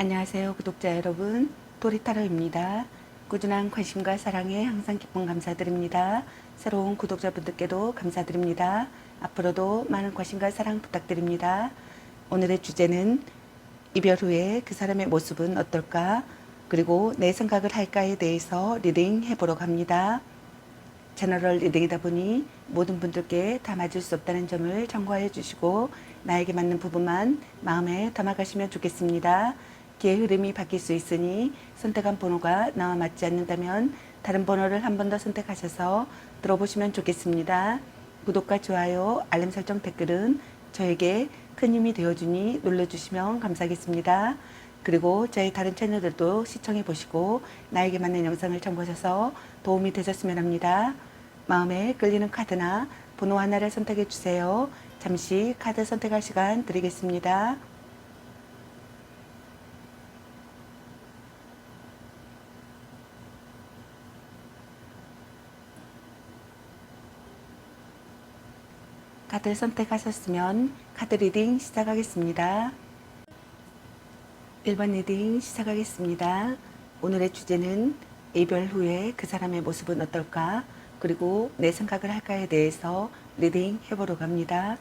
안녕하세요, 구독자 여러분. 도리타로입니다. 꾸준한 관심과 사랑에 항상 기쁨 감사드립니다. 새로운 구독자분들께도 감사드립니다. 앞으로도 많은 관심과 사랑 부탁드립니다. 오늘의 주제는 이별 후에 그 사람의 모습은 어떨까? 그리고 내 생각을 할까에 대해서 리딩 해보려고 합니다. 제너럴 리딩이다 보니 모든 분들께 다 맞을 수 없다는 점을 참고해 주시고 나에게 맞는 부분만 마음에 담아가시면 좋겠습니다. 기의 흐름이 바뀔 수 있으니 선택한 번호가 나와 맞지 않는다면 다른 번호를 한 번 더 선택하셔서 들어보시면 좋겠습니다. 구독과 좋아요, 알림 설정, 댓글은 저에게 큰 힘이 되어주니 눌러주시면 감사하겠습니다. 그리고 저희 다른 채널들도 시청해 보시고 나에게 맞는 영상을 참고하셔서 도움이 되셨으면 합니다. 마음에 끌리는 카드나 번호 하나를 선택해 주세요. 잠시 카드 선택할 시간 드리겠습니다. 카드 선택하셨으면 카드 리딩 시작하겠습니다. 1번 리딩 시작하겠습니다. 오늘의 주제는 이별 후에 그 사람의 모습은 어떨까? 그리고 내 생각을 할까에 대해서 리딩 해보려고 합니다.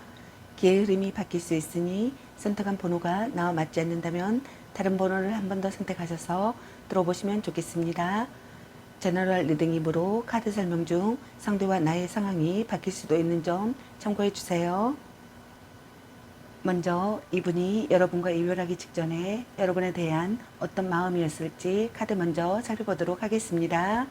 기의 흐름이 바뀔 수 있으니 선택한 번호가 나와 맞지 않는다면 다른 번호를 한 번 더 선택하셔서 들어보시면 좋겠습니다. 제너럴 리딩이므로 카드 설명 중 상대와 나의 상황이 바뀔 수도 있는 점 참고해 주세요. 먼저 이분이 여러분과 이별하기 직전에 여러분에 대한 어떤 마음이었을지 카드 먼저 살펴보도록 하겠습니다.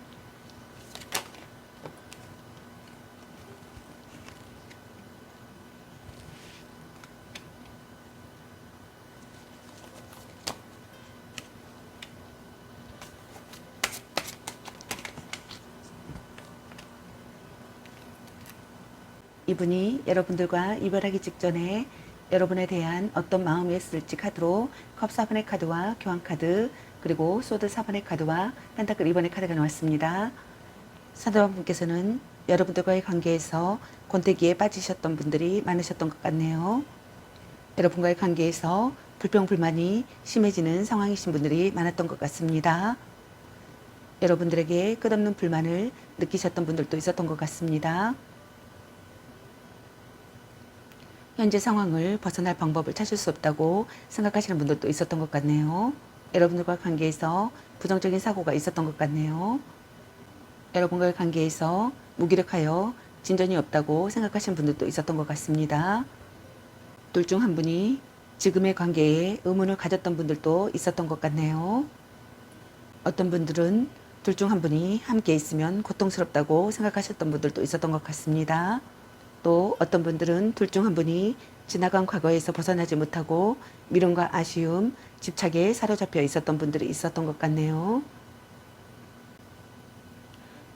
이분이 여러분들과 이별하기 직전에 여러분에 대한 어떤 마음이었을지 카드로 컵 4번의 카드와 교환 카드, 그리고 소드 4번의 카드와 펜타클 2번의 카드가 나왔습니다. 상대방분께서는 여러분들과의 관계에서 권태기에 빠지셨던 분들이 많으셨던 것 같네요. 여러분과의 관계에서 불평불만이 심해지는 상황이신 분들이 많았던 것 같습니다. 여러분들에게 끝없는 불만을 느끼셨던 분들도 있었던 것 같습니다. 현재 상황을 벗어날 방법을 찾을 수 없다고 생각하시는 분들도 있었던 것 같네요. 여러분들과 관계에서 부정적인 사고가 있었던 것 같네요. 여러분과의 관계에서 무기력하여 진전이 없다고 생각하시는 분들도 있었던 것 같습니다. 둘 중 한 분이 지금의 관계에 의문을 가졌던 분들도 있었던 것 같네요. 어떤 분들은 둘 중 한 분이 함께 있으면 고통스럽다고 생각하셨던 분들도 있었던 것 같습니다. 또 어떤 분들은 둘 중 한 분이 지나간 과거에서 벗어나지 못하고 미움과 아쉬움, 집착에 사로잡혀 있었던 분들이 있었던 것 같네요.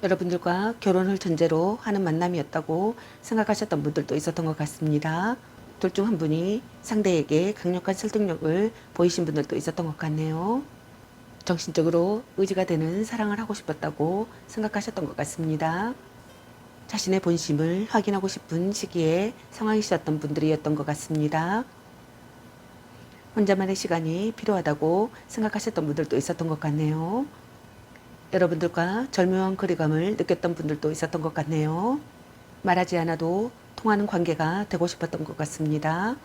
여러분들과 결혼을 전제로 하는 만남이었다고 생각하셨던 분들도 있었던 것 같습니다. 둘 중 한 분이 상대에게 강력한 설득력을 보이신 분들도 있었던 것 같네요. 정신적으로 의지가 되는 사랑을 하고 싶었다고 생각하셨던 것 같습니다. 자신의 본심을 확인하고 싶은 시기에 상황이셨던 분들이었던 것 같습니다. 혼자만의 시간이 필요하다고 생각하셨던 분들도 있었던 것 같네요. 여러분들과 절묘한 거리감을 느꼈던 분들도 있었던 것 같네요. 말하지 않아도 통하는 관계가 되고 싶었던 것 같습니다.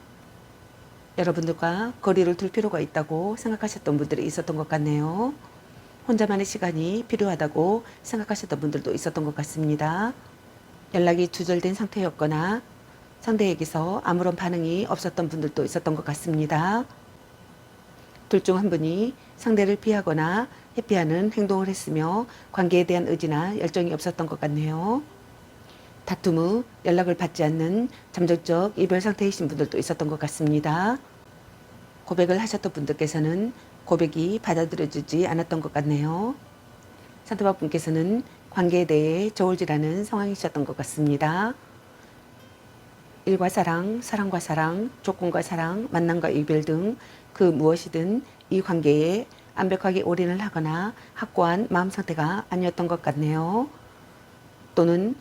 여러분들과 거리를 둘 필요가 있다고 생각하셨던 분들이 있었던 것 같네요. 혼자만의 시간이 필요하다고 생각하셨던 분들도 있었던 것 같습니다. 연락이 두절된 상태였거나 상대에게서 아무런 반응이 없었던 분들도 있었던 것 같습니다. 둘 중 한 분이 상대를 피하거나 회피하는 행동을 했으며 관계에 대한 의지나 열정이 없었던 것 같네요. 다툼 후 연락을 받지 않는 잠적적 이별 상태이신 분들도 있었던 것 같습니다. 고백을 하셨던 분들께서는 고백이 받아들여지지 않았던 것 같네요. 상대방 분께서는 관계에 대해 저울질하는 상황이셨던 것 같습니다. 일과 사랑, 사랑과 사랑, 조건과 사랑, 만남과 이별 등 그 무엇이든 이 관계에 완벽하게 올인을 하거나 확고한 마음 상태가 아니었던 것 같네요. 또는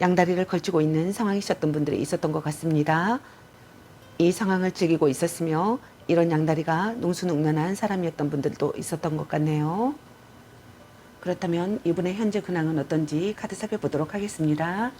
양다리를 걸치고 있는 상황이셨던 분들이 있었던 것 같습니다. 이 상황을 즐기고 있었으며 이런 양다리가 능수능란한 사람이었던 분들도 있었던 것 같네요. 그렇다면 이분의 현재 근황은 어떤지 카드 살펴보도록 하겠습니다.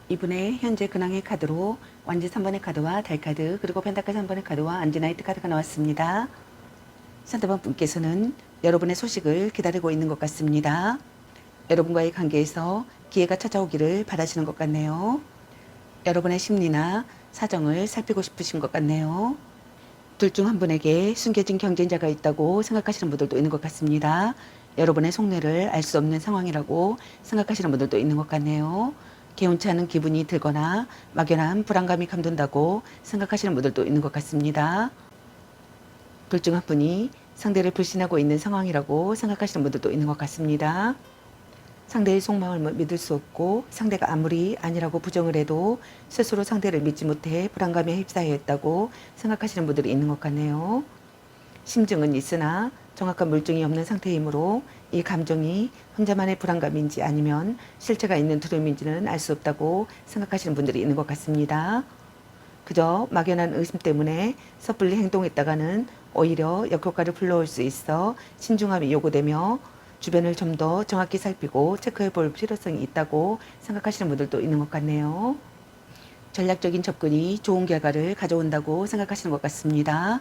이분의 현재 근황의 카드로 완지 3번의 카드와 달 카드, 그리고 펜타클 3번의 카드와 안지나이트 카드가 나왔습니다. 상대방 분께서는 여러분의 소식을 기다리고 있는 것 같습니다. 여러분과의 관계에서 기회가 찾아오기를 바라시는 것 같네요. 여러분의 심리나 사정을 살피고 싶으신 것 같네요. 둘 중 한 분에게 숨겨진 경쟁자가 있다고 생각하시는 분들도 있는 것 같습니다. 여러분의 속내를 알 수 없는 상황이라고 생각하시는 분들도 있는 것 같네요. 개운치 않은 기분이 들거나 막연한 불안감이 감돈다고 생각하시는 분들도 있는 것 같습니다. 둘 중 한 분이 상대를 불신하고 있는 상황이라고 생각하시는 분들도 있는 것 같습니다. 상대의 속마음을 믿을 수 없고 상대가 아무리 아니라고 부정을 해도 스스로 상대를 믿지 못해 불안감에 휩싸여 있다고 생각하시는 분들이 있는 것 같네요. 심증은 있으나 정확한 물증이 없는 상태이므로 이 감정이 혼자만의 불안감인지 아니면 실체가 있는 두려움인지는 알 수 없다고 생각하시는 분들이 있는 것 같습니다. 그저 막연한 의심 때문에 섣불리 행동했다가는 오히려 역효과를 불러올 수 있어 신중함이 요구되며 주변을 좀 더 정확히 살피고 체크해 볼 필요성이 있다고 생각하시는 분들도 있는 것 같네요. 전략적인 접근이 좋은 결과를 가져온다고 생각하시는 것 같습니다.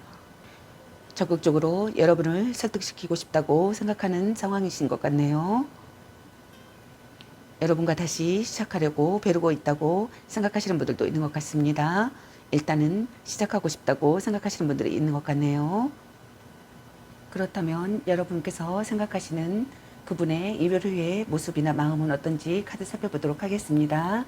적극적으로 여러분을 설득시키고 싶다고 생각하는 상황이신 것 같네요. 여러분과 다시 시작하려고 벼르고 있다고 생각하시는 분들도 있는 것 같습니다. 일단은 시작하고 싶다고 생각하시는 분들이 있는 것 같네요. 그렇다면 여러분께서 생각하시는 그분의 이별 후의 모습이나 마음은 어떤지 카드 살펴보도록 하겠습니다.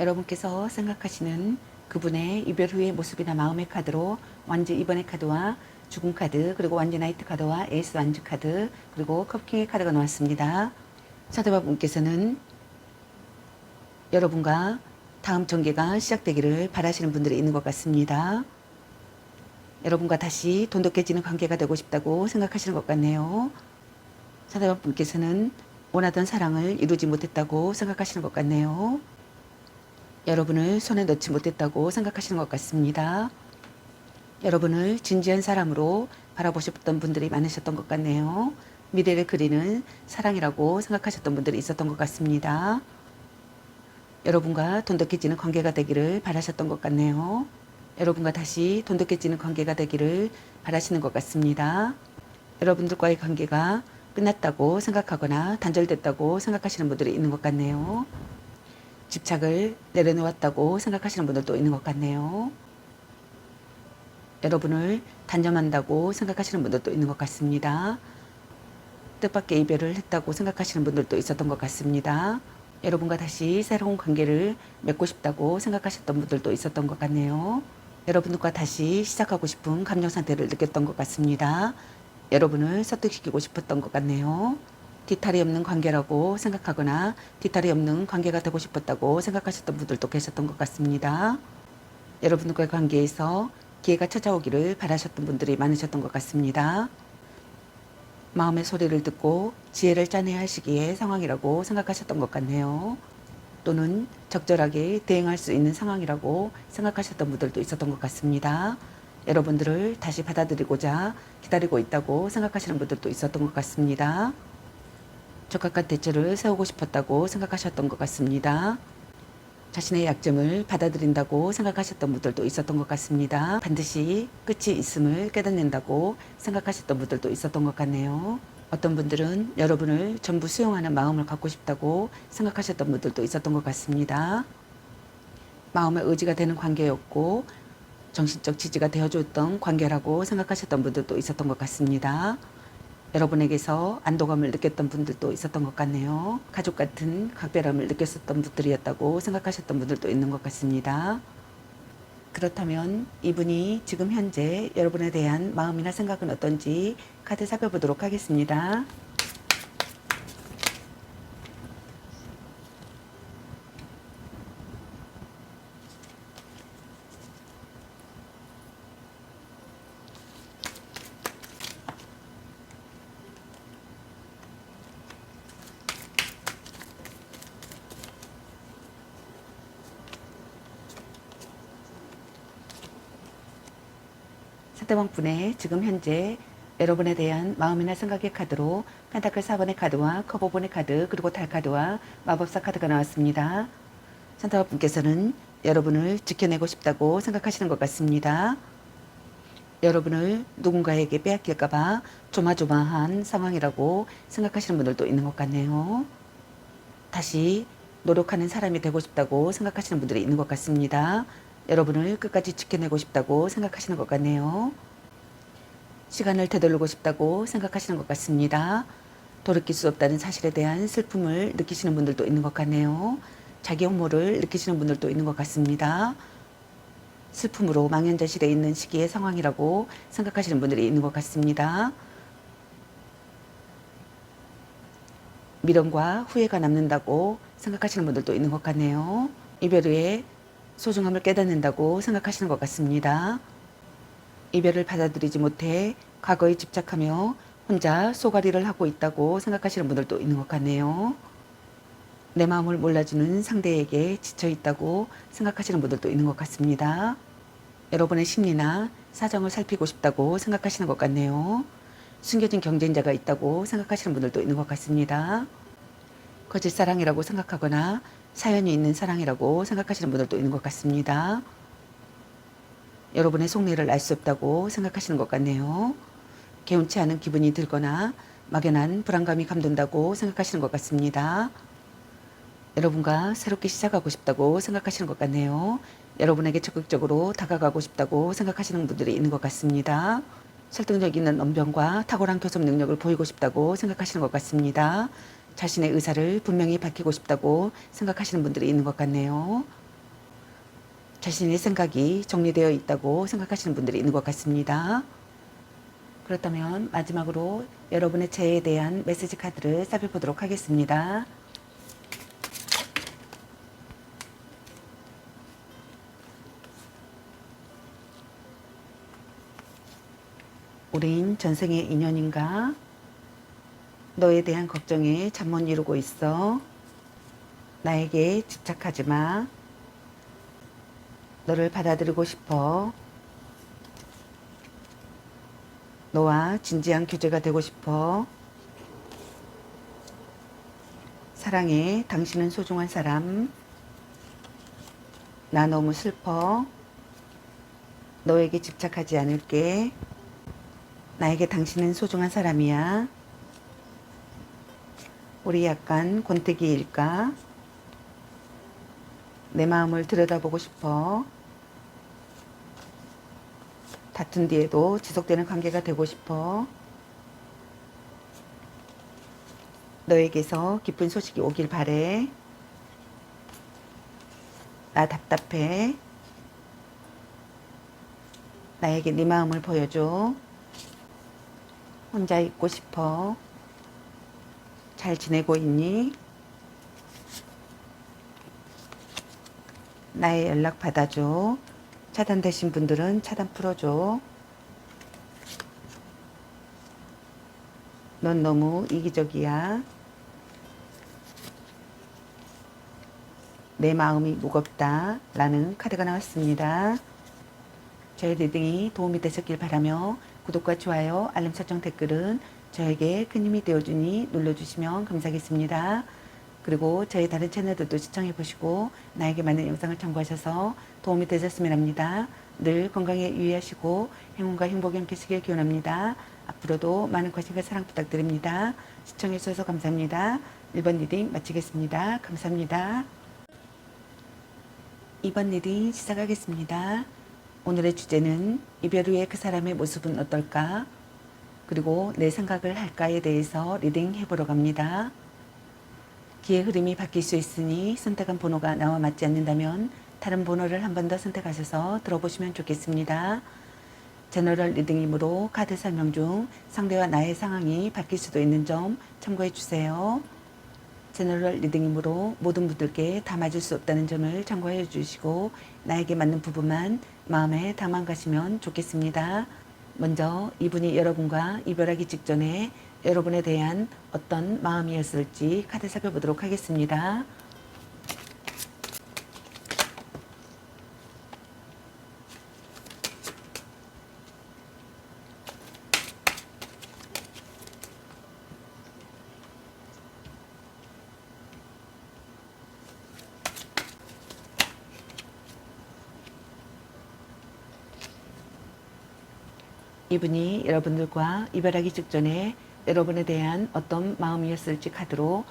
여러분께서 생각하시는 그분의 이별 후의 모습이나 마음의 카드로 완지 2번의 카드와 죽음 카드, 그리고 완지 나이트 카드와 에이스 완주 카드, 그리고 컵킹의 카드가 나왔습니다. 상대방 분께서는 여러분과 다음 전개가 시작되기를 바라시는 분들이 있는 것 같습니다. 여러분과 다시 돈독해지는 관계가 되고 싶다고 생각하시는 것 같네요. 상대방 분께서는 원하던 사랑을 이루지 못했다고 생각하시는 것 같네요. 여러분을 손에 넣지 못했다고 생각하시는 것 같습니다. 여러분을 진지한 사람으로 바라보셨던 분들이 많으셨던 것 같네요. 미래를 그리는 사랑이라고 생각하셨던 분들이 있었던 것 같습니다. 여러분과 돈독해지는 관계가 되기를 바라셨던 것 같네요. 여러분과 다시 돈독해지는 관계가 되기를 바라시는 것 같습니다. 여러분들과의 관계가 끝났다고 생각하거나 단절됐다고 생각하시는 분들이 있는 것 같네요. 집착을 내려놓았다고 생각하시는 분들도 있는 것 같네요. 여러분을 단념한다고 생각하시는 분들도 있는 것 같습니다. 뜻밖의 이별을 했다고 생각하시는 분들도 있었던 것 같습니다. 여러분과 다시 새로운 관계를 맺고 싶다고 생각하셨던 분들도 있었던 것 같네요. 여러분과 다시 시작하고 싶은 감정 상태를 느꼈던 것 같습니다. 여러분을 설득시키고 싶었던 것 같네요. 뒤탈이 없는 관계라고 생각하거나 뒤탈이 없는 관계가 되고 싶었다고 생각하셨던 분들도 계셨던 것 같습니다. 여러분과의 관계에서 기회가 찾아오기를 바라셨던 분들이 많으셨던 것 같습니다. 마음의 소리를 듣고 지혜를 짜내야 할 시기의 상황이라고 생각하셨던 것 같네요. 또는 적절하게 대응할 수 있는 상황이라고 생각하셨던 분들도 있었던 것 같습니다. 여러분들을 다시 받아들이고자 기다리고 있다고 생각하시는 분들도 있었던 것 같습니다. 적합한 대처를 세우고 싶었다고 생각하셨던 것 같습니다. 자신의 약점을 받아들인다고 생각하셨던 분들도 있었던 것 같습니다. 반드시 끝이 있음을 깨닫는다고 생각하셨던 분들도 있었던 것 같네요. 어떤 분들은 여러분을 전부 수용하는 마음을 갖고 싶다고 생각하셨던 분들도 있었던 것 같습니다. 마음의 의지가 되는 관계였고 정신적 지지가 되어줬던 관계라고 생각하셨던 분들도 있었던 것 같습니다. 여러분에게서 안도감을 느꼈던 분들도 있었던 것 같네요. 가족 같은 각별함을 느꼈었던 분들이었다고 생각하셨던 분들도 있는 것 같습니다. 그렇다면 이분이 지금 현재 여러분에 대한 마음이나 생각은 어떤지 카드 살펴보도록 하겠습니다. 상대방분의 지금 현재 여러분에 대한 마음이나 생각의 카드로 펜타클 4번의 카드와 컵 5번의 카드 그리고 달 카드와 마법사 카드가 나왔습니다. 상대방분께서는 여러분을 지켜내고 싶다고 생각하시는 것 같습니다. 여러분을 누군가에게 빼앗길까봐 조마조마한 상황이라고 생각하시는 분들도 있는 것 같네요. 다시 노력하는 사람이 되고 싶다고 생각하시는 분들이 있는 것 같습니다. 여러분을 끝까지 지켜내고 싶다고 생각하시는 것 같네요. 시간을 되돌리고 싶다고 생각하시는 것 같습니다. 돌이킬 수 없다는 사실에 대한 슬픔을 느끼시는 분들도 있는 것 같네요. 자기 혐오를 느끼시는 분들도 있는 것 같습니다. 슬픔으로 망연자실해 있는 시기의 상황이라고 생각하시는 분들이 있는 것 같습니다. 미련과 후회가 남는다고 생각하시는 분들도 있는 것 같네요. 이별 후에 소중함을 깨닫는다고 생각하시는 것 같습니다. 이별을 받아들이지 못해 과거에 집착하며 혼자 쏘가리를 하고 있다고 생각하시는 분들도 있는 것 같네요. 내 마음을 몰라주는 상대에게 지쳐 있다고 생각하시는 분들도 있는 것 같습니다. 여러분의 심리나 사정을 살피고 싶다고 생각하시는 것 같네요. 숨겨진 경쟁자가 있다고 생각하시는 분들도 있는 것 같습니다. 거짓 사랑이라고 생각하거나 사연이 있는 사랑이라고 생각하시는 분들도 있는 것 같습니다. 여러분의 속내를 알 수 없다고 생각하시는 것 같네요. 개운치 않은 기분이 들거나 막연한 불안감이 감돈다고 생각하시는 것 같습니다. 여러분과 새롭게 시작하고 싶다고 생각하시는 것 같네요. 여러분에게 적극적으로 다가가고 싶다고 생각하시는 분들이 있는 것 같습니다. 설득력 있는 언변과 탁월한 교섭 능력을 보이고 싶다고 생각하시는 것 같습니다. 자신의 의사를 분명히 밝히고 싶다고 생각하시는 분들이 있는 것 같네요. 자신의 생각이 정리되어 있다고 생각하시는 분들이 있는 것 같습니다. 그렇다면 마지막으로 여러분의 재해에 대한 메시지 카드를 살펴보도록 하겠습니다. 우린 전생의 인연인가? 너에 대한 걱정에 잠 못 이루고 있어. 나에게 집착하지 마. 너를 받아들이고 싶어. 너와 진지한 교제가 되고 싶어. 사랑해. 당신은 소중한 사람. 나 너무 슬퍼. 너에게 집착하지 않을게. 나에게 당신은 소중한 사람이야. 우리 약간 권태기일까? 내 마음을 들여다보고 싶어. 다툰 뒤에도 지속되는 관계가 되고 싶어. 너에게서 기쁜 소식이 오길 바래. 나 답답해. 나에게 네 마음을 보여줘. 혼자 있고 싶어. 잘 지내고 있니? 나의 연락 받아줘. 차단되신 분들은 차단 풀어줘. 넌 너무 이기적이야. 내 마음이 무겁다 라는 카드가 나왔습니다. 저의 리딩이 도움이 되셨길 바라며 구독과 좋아요, 알림 설정, 댓글은 저에게 큰 힘이 되어주니 눌러주시면 감사하겠습니다. 그리고 저희 다른 채널들도 시청해 보시고 나에게 맞는 영상을 참고하셔서 도움이 되셨으면 합니다. 늘 건강에 유의하시고 행운과 행복이 함께하시길 기원합니다. 앞으로도 많은 관심과 사랑 부탁드립니다. 시청해 주셔서 감사합니다. 1번 리딩 마치겠습니다. 감사합니다. 2번 리딩 시작하겠습니다. 오늘의 주제는 이별 후에 그 사람의 모습은 어떨까? 그리고 내 생각을 할까에 대해서 리딩 해보러 갑니다. 기의 흐름이 바뀔 수 있으니 선택한 번호가 나와 맞지 않는다면 다른 번호를 한 번 더 선택하셔서 들어보시면 좋겠습니다. 제너럴 리딩이므로 카드 설명 중 상대와 나의 상황이 바뀔 수도 있는 점 참고해 주세요. 제너럴 리딩이므로 모든 분들께 다 맞을 수 없다는 점을 참고해 주시고 나에게 맞는 부분만 마음에 담아 가시면 좋겠습니다. 먼저 이분이 여러분과 이별하기 직전에 여러분에 대한 어떤 마음이었을지 카드 살펴보도록 하겠습니다. 이분이 여러분들과 이별하기 직전에 여러분에 대한 어떤 마음이었을지 카드로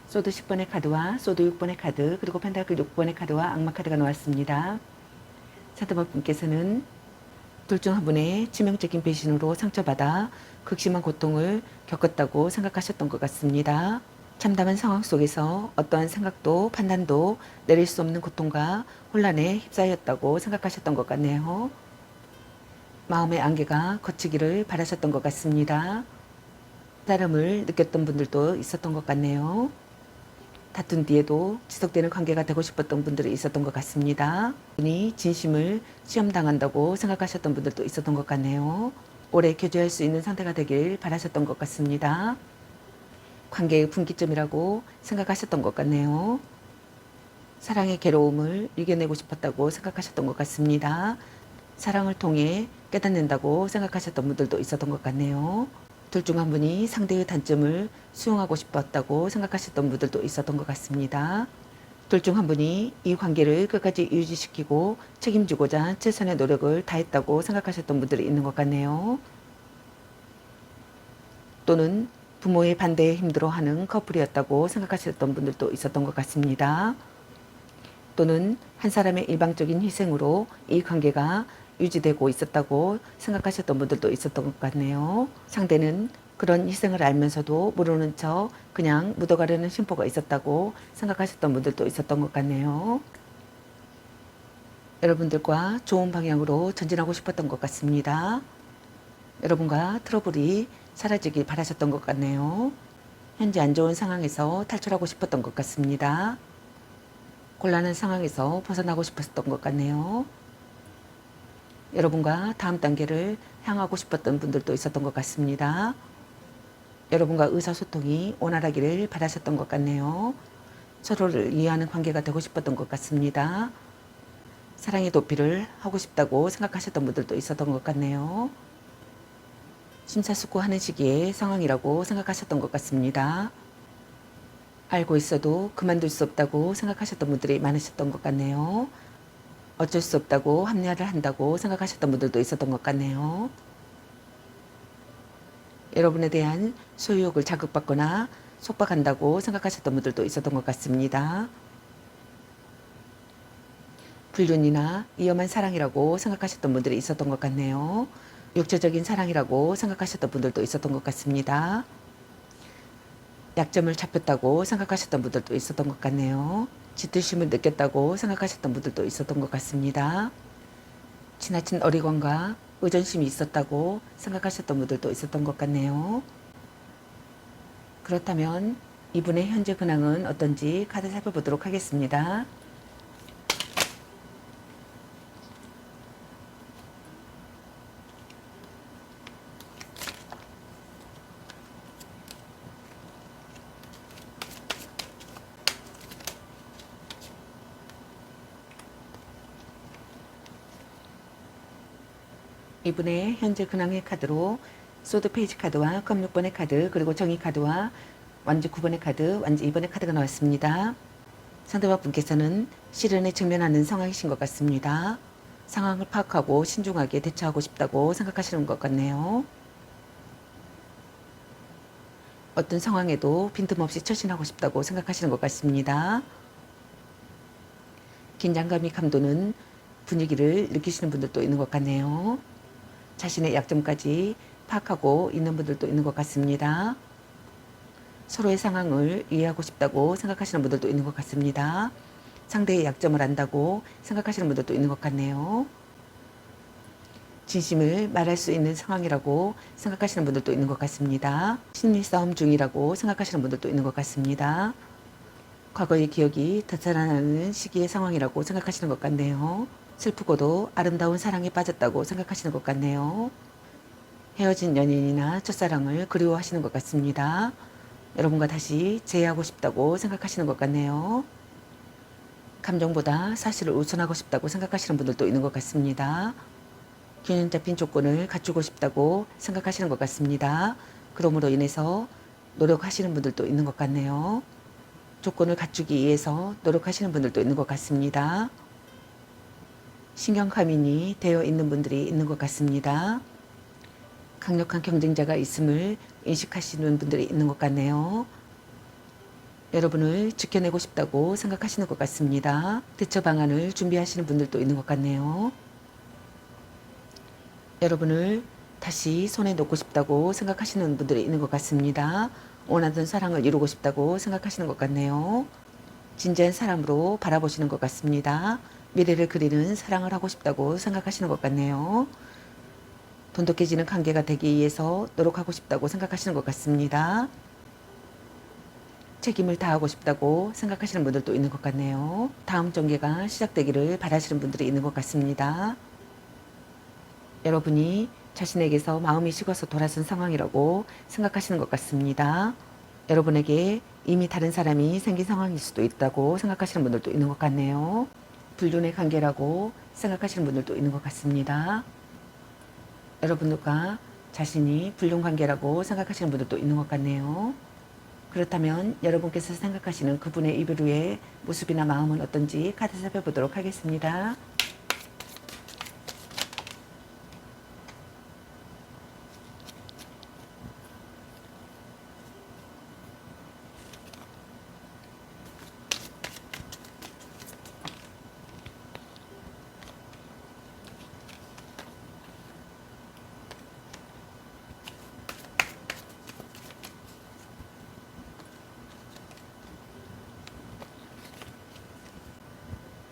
소드 10번의 카드와 소드 6번의 카드 그리고 펜타클 6번의 카드와 악마 카드가 나왔습니다. 상대방 분께서는 둘 중 한 분의 치명적인 배신으로 상처받아 극심한 고통을 겪었다고 생각하셨던 것 같습니다. 참담한 상황 속에서 어떠한 생각도 판단도 내릴 수 없는 고통과 혼란에 휩싸였다고 생각하셨던 것 같네요. 마음의 안개가 걷히기를 바라셨던 것 같습니다. 깨달음을 느꼈던 분들도 있었던 것 같네요. 다툰 뒤에도 지속되는 관계가 되고 싶었던 분들이 있었던 것 같습니다. 분이 진심을 시험당한다고 생각하셨던 분들도 있었던 것 같네요. 오래 교제할 수 있는 상태가 되길 바라셨던 것 같습니다. 관계의 분기점이라고 생각하셨던 것 같네요. 사랑의 괴로움을 이겨내고 싶었다고 생각하셨던 것 같습니다. 사랑을 통해 깨닫는다고 생각하셨던 분들도 있었던 것 같네요. 둘 중 한 분이 상대의 단점을 수용하고 싶었다고 생각하셨던 분들도 있었던 것 같습니다. 둘 중 한 분이 이 관계를 끝까지 유지시키고 책임지고자 최선의 노력을 다했다고 생각하셨던 분들이 있는 것 같네요. 또는 부모의 반대에 힘들어하는 커플이었다고 생각하셨던 분들도 있었던 것 같습니다. 또는 한 사람의 일방적인 희생으로 이 관계가 유지되고 있었다고 생각하셨던 분들도 있었던 것 같네요. 상대는 그런 희생을 알면서도 모르는 척 그냥 묻어가려는 심보가 있었다고 생각하셨던 분들도 있었던 것 같네요. 여러분들과 좋은 방향으로 전진하고 싶었던 것 같습니다. 여러분과 트러블이 사라지길 바라셨던 것 같네요. 현재 안 좋은 상황에서 탈출하고 싶었던 것 같습니다. 곤란한 상황에서 벗어나고 싶었던 것 같네요. 여러분과 다음 단계를 향하고 싶었던 분들도 있었던 것 같습니다. 여러분과 의사소통이 원활하기를 바라셨던 것 같네요. 서로를 이해하는 관계가 되고 싶었던 것 같습니다. 사랑의 도피를 하고 싶다고 생각하셨던 분들도 있었던 것 같네요. 심사숙고하는 시기의 상황이라고 생각하셨던 것 같습니다. 알고 있어도 그만둘 수 없다고 생각하셨던 분들이 많으셨던 것 같네요. 어쩔 수 없다고 합리화를 한다고 생각하셨던 분들도 있었던 것 같네요. 여러분에 대한 소유욕을 자극받거나 속박한다고 생각하셨던 분들도 있었던 것 같습니다. 불륜이나 위험한 사랑이라고 생각하셨던 분들이 있었던 것 같네요. 육체적인 사랑이라고 생각하셨던 분들도 있었던 것 같습니다. 약점을 잡혔다고 생각하셨던 분들도 있었던 것 같네요. 질투심을 느꼈다고 생각하셨던 분들도 있었던 것 같습니다. 지나친 어리광과 의존심이 있었다고 생각하셨던 분들도 있었던 것 같네요. 그렇다면 이분의 현재 근황은 어떤지 카드 살펴보도록 하겠습니다. 이분의 현재 근황의 카드로 소드 페이지 카드와 컵 6번의 카드 그리고 정의 카드와 완지 9번의 카드 완지 2번의 카드가 나왔습니다. 상대방 분께서는 시련에 직면하는 상황이신 것 같습니다. 상황을 파악하고 신중하게 대처하고 싶다고 생각하시는 것 같네요. 어떤 상황에도 빈틈없이 처신하고 싶다고 생각하시는 것 같습니다. 긴장감이 감도는 분위기를 느끼시는 분들도 있는 것 같네요. 자신의 약점까지 파악하고 있는 분들도 있는 것 같습니다. 서로의 상황을 이해하고 싶다고 생각하시는 분들도 있는 것 같습니다. 상대의 약점을 안다고 생각하시는 분들도 있는 것 같네요. 진심을 말할 수 있는 상황이라고 생각하시는 분들도 있는 것 같습니다. 심리 싸움 중이라고 생각하시는 분들도 있는 것 같습니다. 과거의 기억이 되살아나는 시기의 상황이라고 생각하시는 것 같네요. 슬프고도 아름다운 사랑에 빠졌다고 생각하시는 것 같네요. 헤어진 연인이나 첫사랑을 그리워하시는 것 같습니다. 여러분과 다시 재회하고 싶다고 생각하시는 것 같네요. 감정보다 사실을 우선하고 싶다고 생각하시는 분들도 있는 것 같습니다. 균형 잡힌 조건을 갖추고 싶다고 생각하시는 것 같습니다. 그러므로 인해서 노력하시는 분들도 있는 것 같네요. 조건을 갖추기 위해서 노력하시는 분들도 있는 것 같습니다. 신경 과민이 되어 있는 분들이 있는 것 같습니다. 강력한 경쟁자가 있음을 인식하시는 분들이 있는 것 같네요. 여러분을 지켜내고 싶다고 생각하시는 것 같습니다. 대처 방안을 준비하시는 분들도 있는 것 같네요. 여러분을 다시 손에 놓고 싶다고 생각하시는 분들이 있는 것 같습니다. 원하던 사랑을 이루고 싶다고 생각하시는 것 같네요. 진지한 사람으로 바라보시는 것 같습니다. 미래를 그리는 사랑을 하고 싶다고 생각하시는 것 같네요. 돈독해지는 관계가 되기 위해서 노력하고 싶다고 생각하시는 것 같습니다. 책임을 다하고 싶다고 생각하시는 분들도 있는 것 같네요. 다음 전개가 시작되기를 바라시는 분들이 있는 것 같습니다. 여러분이 자신에게서 마음이 식어서 돌아선 상황이라고 생각하시는 것 같습니다. 여러분에게 이미 다른 사람이 생긴 상황일 수도 있다고 생각하시는 분들도 있는 것 같네요. 불륜의 관계라고 생각하시는 분들도 있는 것 같습니다. 여러분들과 자신이 불륜 관계라고 생각하시는 분들도 있는 것 같네요. 그렇다면 여러분께서 생각하시는 그분의 이별 후의 모습이나 마음은 어떤지 카드 살펴보도록 하겠습니다.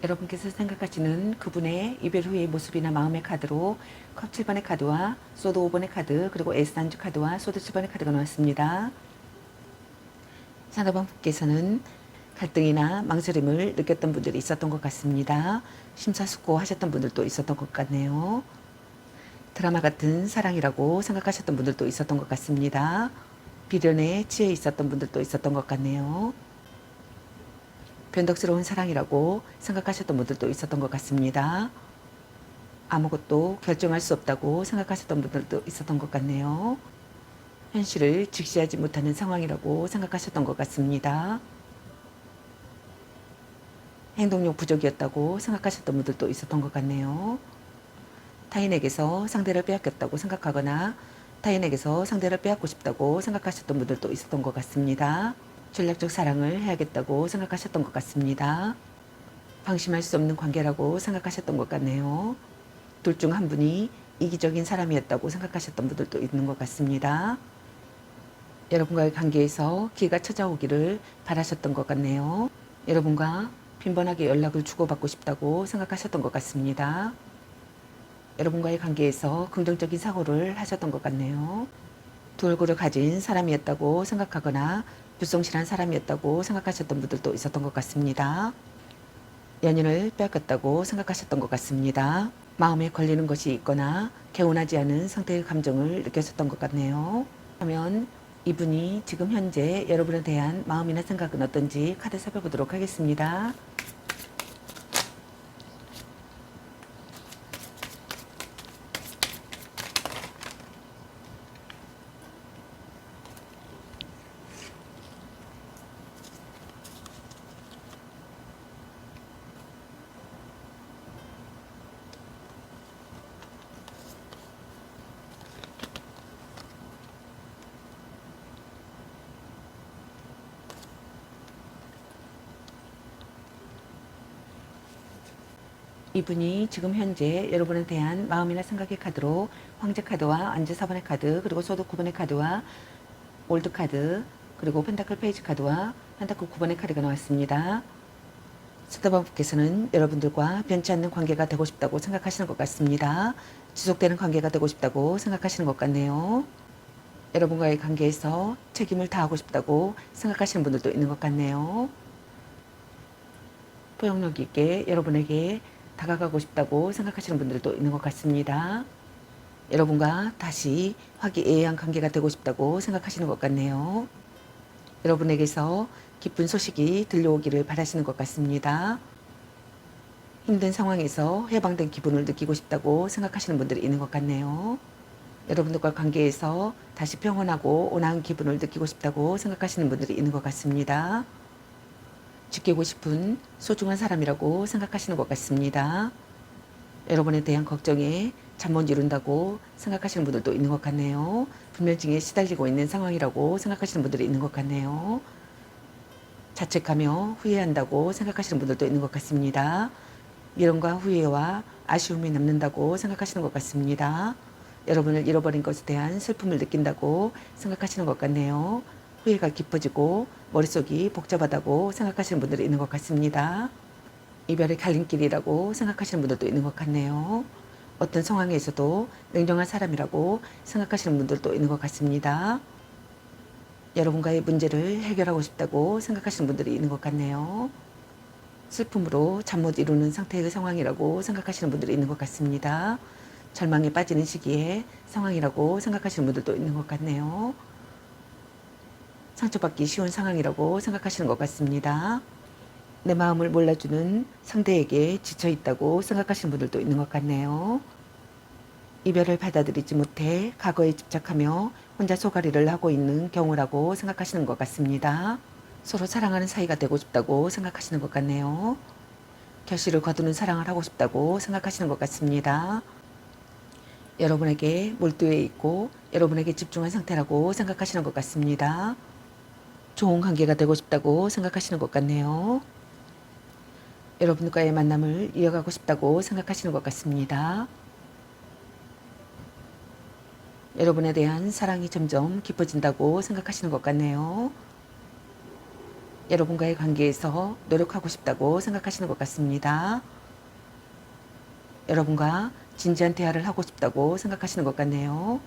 여러분께서 생각하시는 그분의 이별 후의 모습이나 마음의 카드로 컵 7번의 카드와 소드 5번의 카드 그리고 에이스 단주 카드와 소드 7번의 카드가 나왔습니다. 상대방께서는 갈등이나 망설임을 느꼈던 분들이 있었던 것 같습니다. 심사숙고하셨던 분들도 있었던 것 같네요. 드라마 같은 사랑이라고 생각하셨던 분들도 있었던 것 같습니다. 비련에 취해 있었던 분들도 있었던 것 같네요. 변덕스러운 사랑이라고 생각하셨던 분들도 있었던 것 같습니다. 아무것도 결정할 수 없다고 생각하셨던 분들도 있었던 것 같네요. 현실을 직시하지 못하는 상황이라고 생각하셨던 것 같습니다. 행동력 부족이었다고 생각하셨던 분들도 있었던 것 같네요. 타인에게서 상대를 빼앗겼다고 생각하거나 타인에게서 상대를 빼앗고 싶다고 생각하셨던 분들도 있었던 것 같습니다. 전략적 사랑을 해야겠다고 생각하셨던 것 같습니다. 방심할 수 없는 관계라고 생각하셨던 것 같네요. 둘 중 한 분이 이기적인 사람이었다고 생각하셨던 분들도 있는 것 같습니다. 여러분과의 관계에서 기회가 찾아오기를 바라셨던 것 같네요. 여러분과 빈번하게 연락을 주고받고 싶다고 생각하셨던 것 같습니다. 여러분과의 관계에서 긍정적인 사고를 하셨던 것 같네요. 두 얼굴을 가진 사람이었다고 생각하거나 불성실한 사람이었다고 생각하셨던 분들도 있었던 것 같습니다. 연인을 빼앗겼다고 생각하셨던 것 같습니다. 마음에 걸리는 것이 있거나 개운하지 않은 상태의 감정을 느꼈었던 것 같네요. 그러면 이분이 지금 현재 여러분에 대한 마음이나 생각은 어떤지 카드 살펴보도록 하겠습니다. 이분이 지금 현재 여러분에 대한 마음이나 생각의 카드로 황제 카드와 안제 4번의 카드, 그리고 소드 9번의 카드와 올드 카드, 그리고 펜타클 페이지 카드와 펜타클 9번의 카드가 나왔습니다. 스타바분께서는 여러분들과 변치 않는 관계가 되고 싶다고 생각하시는 것 같습니다. 지속되는 관계가 되고 싶다고 생각하시는 것 같네요. 여러분과의 관계에서 책임을 다하고 싶다고 생각하시는 분들도 있는 것 같네요. 포용력 있게 여러분에게 다가가고 싶다고 생각하시는 분들도 있는 것 같습니다. 여러분과 다시 화기애애한 관계가 되고 싶다고 생각하시는 것 같네요. 여러분에게서 기쁜 소식이 들려오기를 바라시는 것 같습니다. 힘든 상황에서 해방된 기분을 느끼고 싶다고 생각하시는 분들이 있는 것 같네요. 여러분들과 관계에서 다시 평온하고 온화한 기분을 느끼고 싶다고 생각하시는 분들이 있는 것 같습니다. 지키고 싶은 소중한 사람이라고 생각하시는 것 같습니다. 여러분에 대한 걱정에 잠 못 이룬다고 생각하시는 분들도 있는 것 같네요. 불면증에 시달리고 있는 상황이라고 생각하시는 분들이 있는 것 같네요. 자책하며 후회한다고 생각하시는 분들도 있는 것 같습니다. 미련과 후회와 아쉬움이 남는다고 생각하시는 것 같습니다. 여러분을 잃어버린 것에 대한 슬픔을 느낀다고 생각하시는 것 같네요. 후회가 깊어지고 머릿속이 복잡하다고 생각하시는 분들이 있는 것 같습니다. 이별의 갈림길이라고 생각하시는 분들도 있는 것 같네요. 어떤 상황에서도 냉정한 사람이라고 생각하시는 분들도 있는 것 같습니다. 여러분과의 문제를 해결하고 싶다고 생각하시는 분들이 있는 것 같네요. 슬픔으로 잠 못 이루는 상태의 상황이라고 생각하시는 분들이 있는 것 같습니다. 절망에 빠지는 시기에 상황이라고 생각하시는 분들도 있는 것 같네요. 상처받기 쉬운 상황이라고 생각하시는 것 같습니다. 내 마음을 몰라주는 상대에게 지쳐있다고 생각하시는 분들도 있는 것 같네요. 이별을 받아들이지 못해 과거에 집착하며 혼자 소가리를 하고 있는 경우라고 생각하시는 것 같습니다. 서로 사랑하는 사이가 되고 싶다고 생각하시는 것 같네요. 결실을 거두는 사랑을 하고 싶다고 생각하시는 것 같습니다. 여러분에게 몰두해 있고 여러분에게 집중한 상태라고 생각하시는 것 같습니다. 좋은 관계가 되고 싶다고 생각하시는 것 같네요. 여러분과의 만남을 이어가고 싶다고 생각하시는 것 같습니다. 여러분에 대한 사랑이 점점 깊어진다고 생각하시는 것 같네요. 여러분과의 관계에서 노력하고 싶다고 생각하시는 것 같습니다. 여러분과 진지한 대화를 하고 싶다고 생각하시는 것 같네요.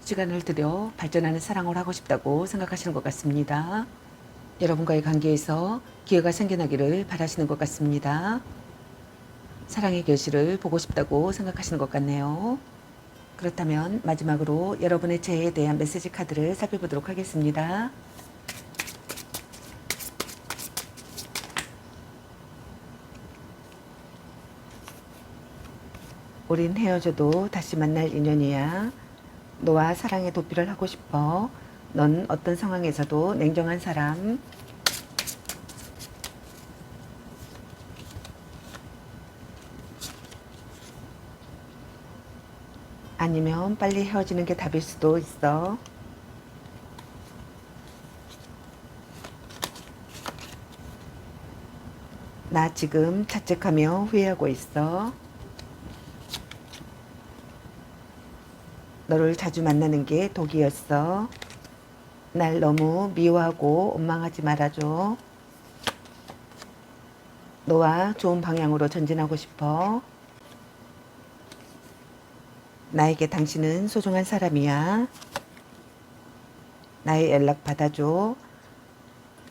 시간을 들여 발전하는 사랑을 하고 싶다고 생각하시는 것 같습니다. 여러분과의 관계에서 기회가 생겨나기를 바라시는 것 같습니다. 사랑의 결실을 보고 싶다고 생각하시는 것 같네요. 그렇다면 마지막으로 여러분의 재해에 대한 메시지 카드를 살펴보도록 하겠습니다. 우린 헤어져도 다시 만날 인연이야. 너와 사랑의 도피를 하고 싶어. 넌 어떤 상황에서도 냉정한 사람. 아니면 빨리 헤어지는 게 답일 수도 있어. 나 지금 자책하며 후회하고 있어. 너를 자주 만나는 게 독이었어. 날 너무 미워하고 원망하지 말아줘. 너와 좋은 방향으로 전진하고 싶어. 나에게 당신은 소중한 사람이야. 나의 연락 받아줘.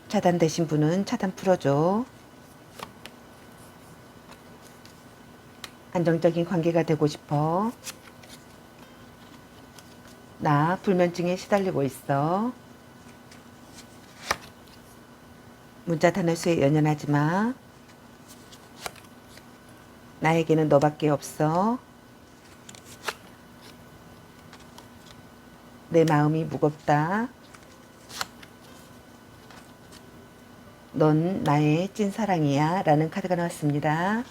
차단되신 분은 차단 풀어줘. 안정적인 관계가 되고 싶어. 나 불면증에 시달리고 있어. 문자 단어수에 연연하지 마. 나에게는 너밖에 없어. 내 마음이 무겁다. 넌 나의 찐사랑이야 라는 카드가 나왔습니다.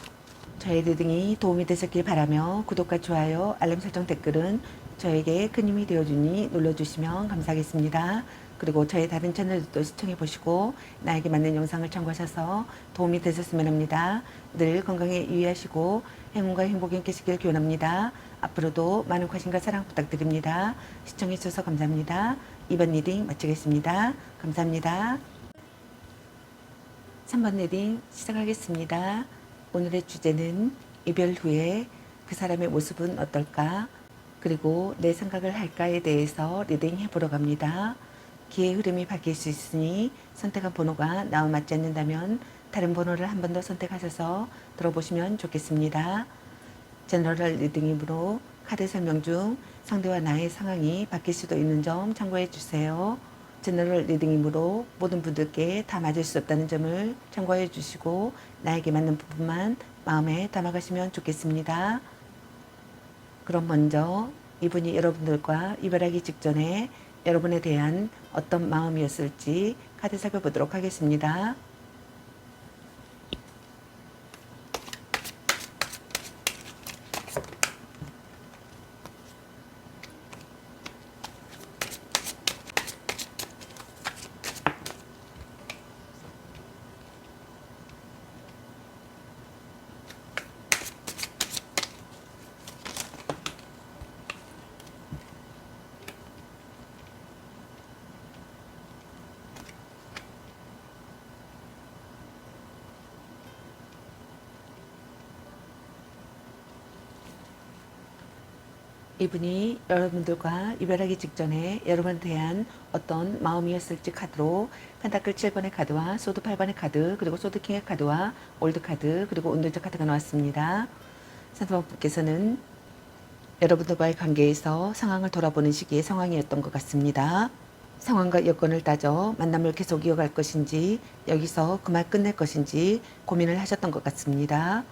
저의 리딩이 도움이 되셨길 바라며 구독과 좋아요, 알림 설정, 댓글은 저에게 큰 힘이 되어주니 눌러주시면 감사하겠습니다. 그리고 저희 다른 채널도 시청해 보시고 나에게 맞는 영상을 참고하셔서 도움이 되셨으면 합니다. 늘 건강에 유의하시고 행운과 행복이 함께하시길 기원합니다. 앞으로도 많은 관심과 사랑 부탁드립니다. 시청해 주셔서 감사합니다. 이번 리딩 마치겠습니다. 감사합니다. 3번 리딩 시작하겠습니다. 오늘의 주제는 이별 후에 그 사람의 모습은 어떨까? 그리고 내 생각을 할까에 대해서 리딩 해보러 갑니다. 기의 흐름이 바뀔 수 있으니 선택한 번호가 나와 맞지 않는다면 다른 번호를 한 번 더 선택하셔서 들어보시면 좋겠습니다. 제너럴 리딩이므로 카드 설명 중 상대와 나의 상황이 바뀔 수도 있는 점 참고해 주세요. 제너럴 리딩이므로 모든 분들께 다 맞을 수 없다는 점을 참고해 주시고 나에게 맞는 부분만 마음에 담아가시면 좋겠습니다. 그럼 먼저 이분이 여러분들과 이별하기 직전에 여러분에 대한 어떤 마음이었을지 카드 살펴보도록 하겠습니다. 이분이 여러분들과 이별하기 직전에 여러분에 대한 어떤 마음이었을지 카드로 펜타클 7번의 카드와 소드 8번의 카드 그리고 소드 킹의 카드와 올드 카드 그리고 운동자 카드가 나왔습니다. 상대방분께서는 여러분들과의 관계에서 상황을 돌아보는 시기의 상황이었던 것 같습니다. 상황과 여건을 따져 만남을 계속 이어갈 것인지 여기서 그만 끝낼 것인지 고민을 하셨던 것 같습니다.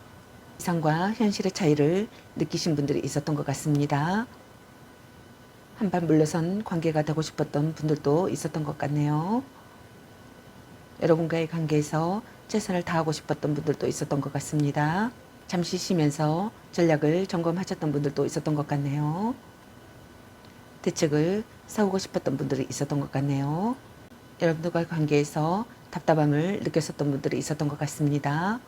이상과 현실의 차이를 느끼신 분들이 있었던 것 같습니다. 한발 물러선 관계가 되고 싶었던 분들도 있었던 것 같네요. 여러분과의 관계에서 최선을 다하고 싶었던 분들도 있었던 것 같습니다. 잠시 쉬면서 전략을 점검하셨던 분들도 있었던 것 같네요. 대책을 세우고 싶었던 분들이 있었던 것 같네요. 여러분들과의 관계에서 답답함을 느꼈었던 분들이 있었던 것 같습니다.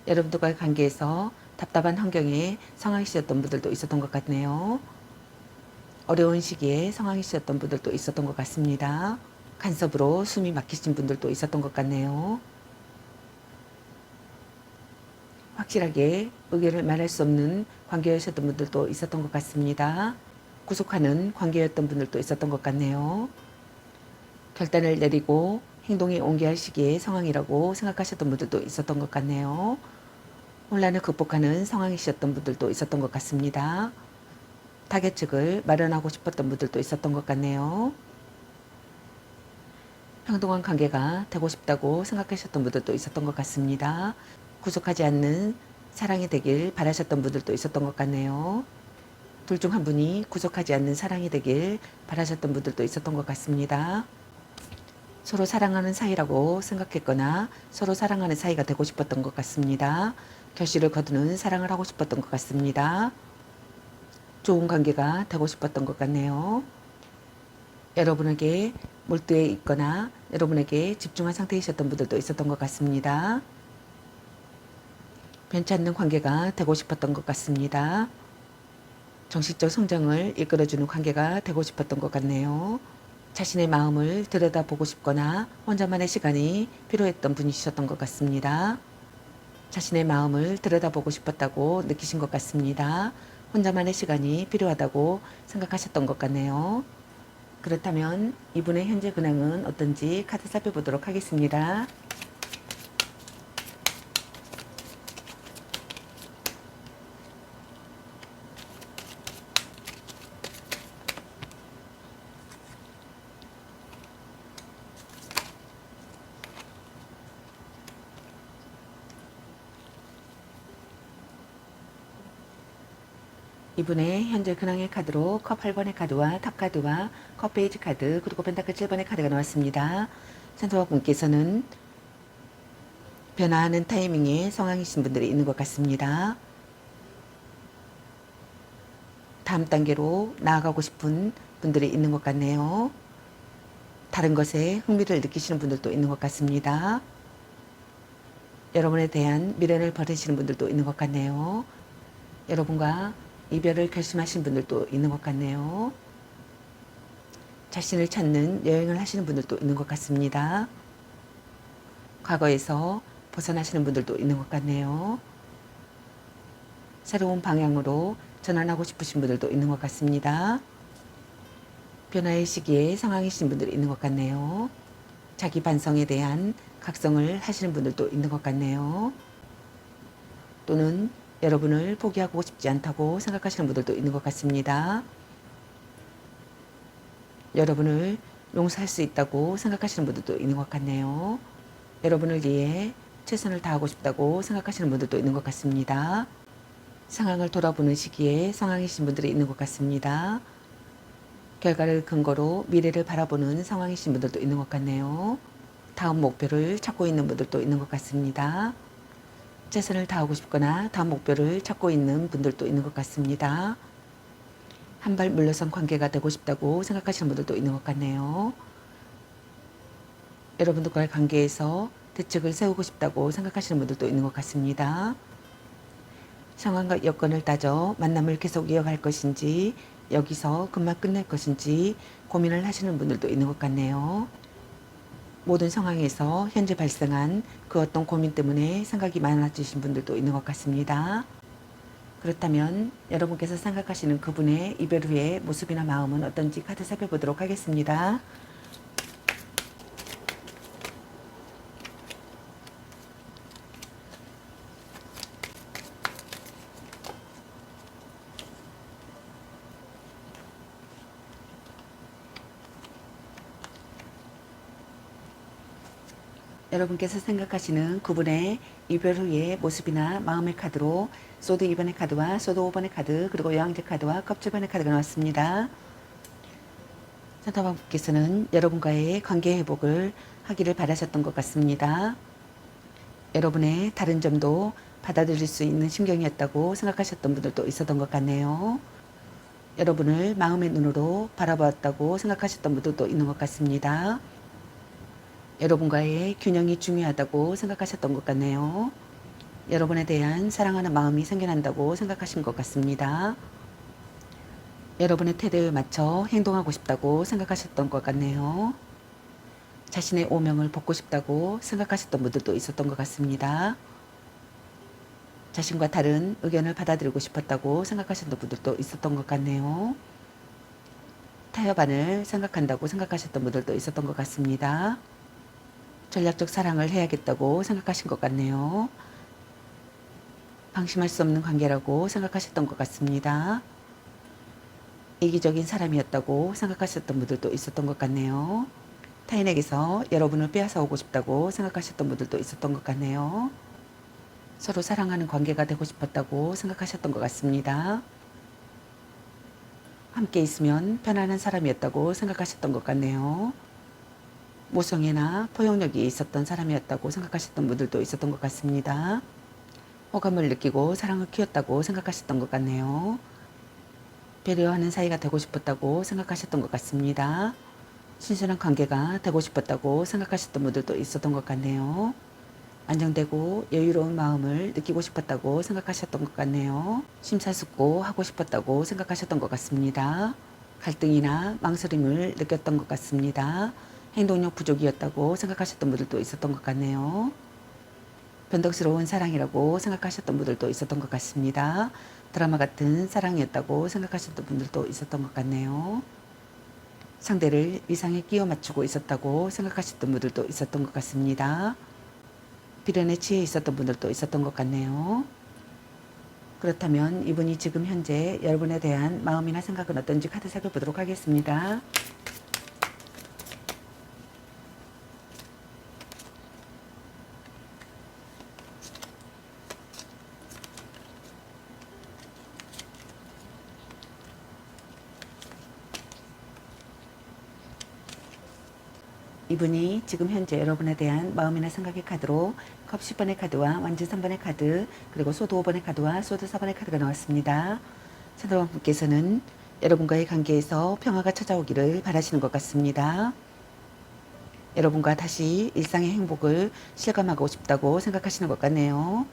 여러분들과의 관계에서 답답한 환경에 상황이셨던 분들도 있었던 것 같네요. 어려운 시기에 상황이셨던 분들도 있었던 것 같습니다. 간섭으로 숨이 막히신 분들도 있었던 것 같네요. 확실하게 의견을 말할 수 없는 관계였던 분들도 있었던 것 같습니다. 구속하는 관계였던 분들도 있었던 것 같네요. 결단을 내리고 행동에 옮겨야 할 시기의 상황이라고 생각하셨던 분들도 있었던 것 같네요. 혼란을 극복하는 상황이셨던 분들도 있었던 것 같습니다. 타겟책을 마련하고 싶었던 분들도 있었던 것 같네요. 평등한 관계가 되고 싶다고 생각하셨던 분들도 있었던 것 같습니다. 구속하지 않는 사랑이 되길 바라셨던 분들도 있었던 것 같네요. 둘 중 한 분이 구속하지 않는 사랑이 되길 바라셨던 분들도 있었던 것 같습니다. 서로 사랑하는 사이라고 생각했거나 서로 사랑하는 사이가 되고 싶었던 것 같습니다. 결실을 거두는 사랑을 하고 싶었던 것 같습니다. 좋은 관계가 되고 싶었던 것 같네요. 여러분에게 몰두해 있거나 여러분에게 집중한 상태이셨던 분들도 있었던 것 같습니다. 변치 않는 관계가 되고 싶었던 것 같습니다. 정신적 성장을 이끌어주는 관계가 되고 싶었던 것 같네요. 자신의 마음을 들여다보고 싶거나 혼자만의 시간이 필요했던 분이셨던 것 같습니다. 자신의 마음을 들여다보고 싶었다고 느끼신 것 같습니다. 혼자만의 시간이 필요하다고 생각하셨던 것 같네요. 그렇다면 이분의 현재 근황은 어떤지 카드 살펴보도록 하겠습니다. 이분의 현재 근황의 카드로 컵 8번의 카드와 탑 카드와 컵 페이지 카드 그리고 펜타클 7번의 카드가 나왔습니다. 산소와 분께서는 변화하는 타이밍에 상황이신 분들이 있는 것 같습니다. 다음 단계로 나아가고 싶은 분들이 있는 것 같네요. 다른 것에 흥미를 느끼시는 분들도 있는 것 같습니다. 여러분에 대한 미련을 버리시는 분들도 있는 것 같네요. 여러분과 이별을 결심하신 분들도 있는 것 같네요. 자신을 찾는 여행을 하시는 분들도 있는 것 같습니다. 과거에서 벗어나시는 분들도 있는 것 같네요. 새로운 방향으로 전환하고 싶으신 분들도 있는 것 같습니다. 변화의 시기에 상황이신 분들이 있는 것 같네요. 자기 반성에 대한 각성을 하시는 분들도 있는 것 같네요. 또는 여러분을 포기하고 싶지 않다고 생각하시는 분들도 있는 것 같습니다. 여러분을 용서할 수 있다고 생각하시는 분들도 있는 것 같네요. 여러분을 위해 최선을 다하고 싶다고 생각하시는 분들도 있는 것 같습니다. 상황을 돌아보는 시기에 상황이신 분들이 있는 것 같습니다. 결과를 근거로 미래를 바라보는 상황이신 분들도 있는 것 같네요. 다음 목표를 찾고 있는 분들도 있는 것 같습니다. 최선을 다하고 싶거나 다음 목표를 찾고 있는 분들도 있는 것 같습니다. 한 발 물러선 관계가 되고 싶다고 생각하시는 분들도 있는 것 같네요. 여러분들과의 관계에서 대책을 세우고 싶다고 생각하시는 분들도 있는 것 같습니다. 상황과 여건을 따져 만남을 계속 이어갈 것인지 여기서 금방 끝낼 것인지 고민을 하시는 분들도 있는 것 같네요. 모든 상황에서 현재 발생한 그 어떤 고민 때문에 생각이 많아지신 분들도 있는 것 같습니다. 그렇다면 여러분께서 생각하시는 그분의 이별 후의 모습이나 마음은 어떤지 카드 살펴보도록 하겠습니다. 여러분께서 생각하시는 그분의 이별 후의 모습이나 마음의 카드로 소드 2번의 카드와 소드 5번의 카드 그리고 여왕제 카드와 컵 7번의 카드가 나왔습니다. 산타방님께서는 여러분과의 관계 회복을 하기를 바라셨던 것 같습니다. 여러분의 다른 점도 받아들일 수 있는 심경이었다고 생각하셨던 분들도 있었던 것 같네요. 여러분을 마음의 눈으로 바라보았다고 생각하셨던 분들도 있는 것 같습니다. 여러분과의 균형이 중요하다고 생각하셨던 것 같네요. 여러분에 대한 사랑하는 마음이 생겨난다고 생각하신 것 같습니다. 여러분의 태도에 맞춰 행동하고 싶다고 생각하셨던 것 같네요. 자신의 오명을 벗고 싶다고 생각하셨던 분들도 있었던 것 같습니다. 자신과 다른 의견을 받아들이고 싶었다고 생각하셨던 분들도 있었던 것 같네요. 타협안을 생각한다고 생각하셨던 분들도 있었던 것 같습니다. 전략적 사랑을 해야겠다고 생각하신 것 같네요. 방심할 수 없는 관계라고 생각하셨던 것 같습니다. 이기적인 사람이었다고 생각하셨던 분들도 있었던 것 같네요. 타인에게서 여러분을 빼앗아 오고 싶다고 생각하셨던 분들도 있었던 것 같네요. 서로 사랑하는 관계가 되고 싶었다고 생각하셨던 것 같습니다. 함께 있으면 편안한 사람이었다고 생각하셨던 것 같네요. 모성애나 포용력이 있었던 사람이었다고 생각하셨던 분들도 있었던 것 같습니다. 호감을 느끼고 사랑을 키웠다고 생각하셨던 것 같네요. 배려하는 사이가 되고 싶었다고 생각하셨던 것 같습니다. 신선한 관계가 되고 싶었다고 생각하셨던 분들도 있었던 것 같네요. 안정되고 여유로운 마음을 느끼고 싶었다고 생각하셨던 것 같네요. 심사숙고하고 싶었다고 생각하셨던 것 같습니다. 갈등이나 망설임을 느꼈던 것 같습니다. 행동력 부족이었다고 생각하셨던 분들도 있었던 것 같네요. 변덕스러운 사랑이라고 생각하셨던 분들도 있었던 것 같습니다. 드라마 같은 사랑이었다고 생각하셨던 분들도 있었던 것 같네요. 상대를 위상에 끼워 맞추고 있었다고 생각하셨던 분들도 있었던 것 같습니다. 비련에 취해 있었던 분들도 있었던 것 같네요. 그렇다면 이분이 지금 현재 여러분에 대한 마음이나 생각은 어떤지 카드 살펴보도록 하겠습니다. 이분이 지금 현재 여러분에 대한 마음이나 생각의 카드로 컵 10번의 카드와 완전 3번의 카드 그리고 소드 5번의 카드와 소드 4번의 카드가 나왔습니다. 산타방님께서는 여러분과의 관계에서 평화가 찾아오기를 바라시는 것 같습니다. 여러분과 다시 일상의 행복을 실감하고 싶다고 생각하시는 것 같네요.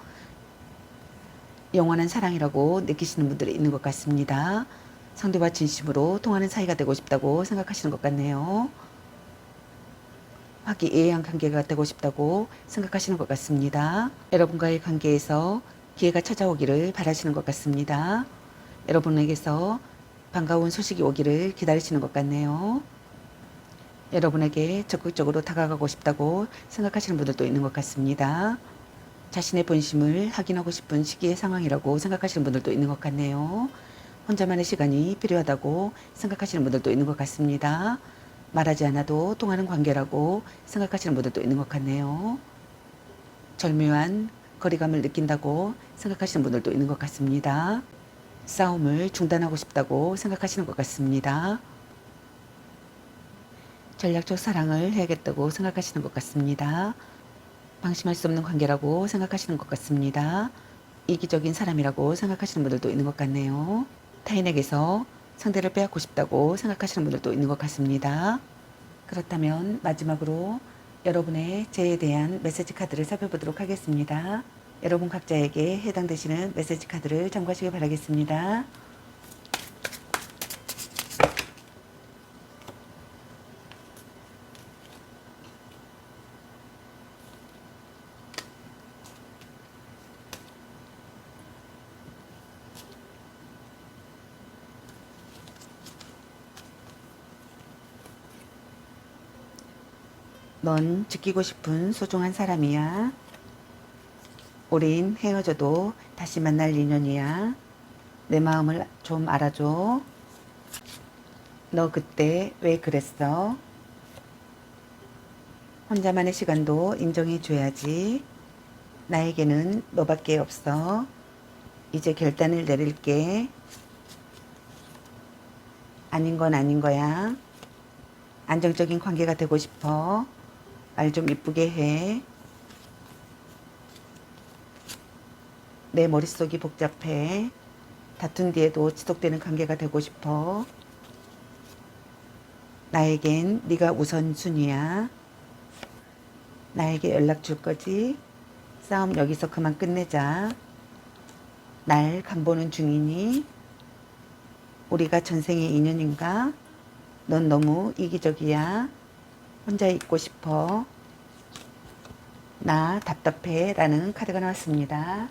영원한 사랑이라고 느끼시는 분들이 있는 것 같습니다. 상대와 진심으로 통하는 사이가 되고 싶다고 생각하시는 것 같네요. 화기애애한 관계가 되고 싶다고 생각하시는 것 같습니다. 여러분과의 관계에서 기회가 찾아오기를 바라시는 것 같습니다. 여러분에게서 반가운 소식이 오기를 기다리시는 것 같네요. 여러분에게 적극적으로 다가가고 싶다고 생각하시는 분들도 있는 것 같습니다. 자신의 본심을 확인하고 싶은 시기의 상황이라고 생각하시는 분들도 있는 것 같네요. 혼자만의 시간이 필요하다고 생각하시는 분들도 있는 것 같습니다. 말하지 않아도 통하는 관계라고 생각하시는 분들도 있는 것 같네요. 절묘한 거리감을 느낀다고 생각하시는 분들도 있는 것 같습니다. 싸움을 중단하고 싶다고 생각하시는 것 같습니다. 전략적 사랑을 해야겠다고 생각하시는 것 같습니다. 방심할 수 없는 관계라고 생각하시는 것 같습니다. 이기적인 사람이라고 생각하시는 분들도 있는 것 같네요. 타인에게서 상대를 빼앗고 싶다고 생각하시는 분들도 있는 것 같습니다. 그렇다면 마지막으로 여러분의 죄에 대한 메시지 카드를 살펴보도록 하겠습니다. 여러분 각자에게 해당되시는 메시지 카드를 참고하시길 바라겠습니다. 넌 지키고 싶은 소중한 사람이야. 우린 헤어져도 다시 만날 인연이야. 내 마음을 좀 알아줘. 너 그때 왜 그랬어? 혼자만의 시간도 인정해줘야지. 나에게는 너밖에 없어. 이제 결단을 내릴게. 아닌 건 아닌 거야. 안정적인 관계가 되고 싶어. 말 좀 이쁘게 해. 내 머릿속이 복잡해. 다툰 뒤에도 지속되는 관계가 되고 싶어. 나에겐 네가 우선순위야. 나에게 연락 줄 거지? 싸움 여기서 그만 끝내자. 날 간보는 중이니? 우리가 전생의 인연인가? 넌 너무 이기적이야. 혼자 있고 싶어. 나 답답해 라는 카드가 나왔습니다.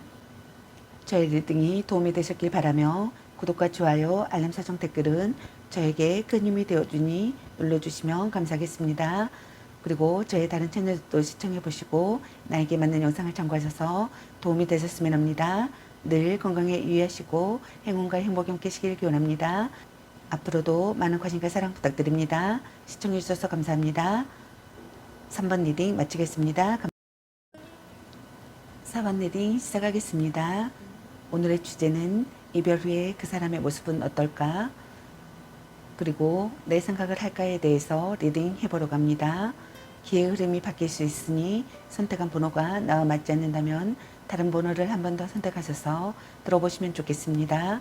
저의 리딩이 도움이 되셨길 바라며 구독과 좋아요, 알람 설정 댓글은 저에게 큰 힘이 되어주니 눌러주시면 감사하겠습니다. 그리고 저의 다른 채널도 시청해 보시고 나에게 맞는 영상을 참고하셔서 도움이 되셨으면 합니다. 늘 건강에 유의하시고 행운과 행복이 함께하시길 기원합니다. 앞으로도 많은 관심과 사랑 부탁드립니다. 시청해 주셔서 감사합니다. 3번 리딩 마치겠습니다. 4번 리딩 시작하겠습니다. 오늘의 주제는 이별 후에 그 사람의 모습은 어떨까? 그리고 내 생각을 할까에 대해서 리딩 해보러 갑니다. 기회의 흐름이 바뀔 수 있으니 선택한 번호가 나와 맞지 않는다면 다른 번호를 한 번 더 선택하셔서 들어보시면 좋겠습니다.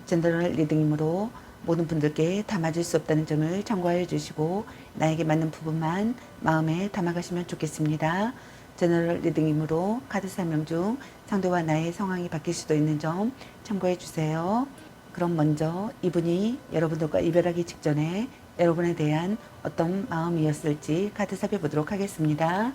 제너럴 리딩이므로 모든 분들께 다 맞을 수 없다는 점을 참고해 주시고 나에게 맞는 부분만 마음에 담아가시면 좋겠습니다. 제너럴 리딩이므로 카드 설명 중 상대와 나의 상황이 바뀔 수도 있는 점 참고해 주세요. 그럼 먼저 이분이 여러분들과 이별하기 직전에 여러분에 대한 어떤 마음이었을지 카드 살펴보도록 하겠습니다.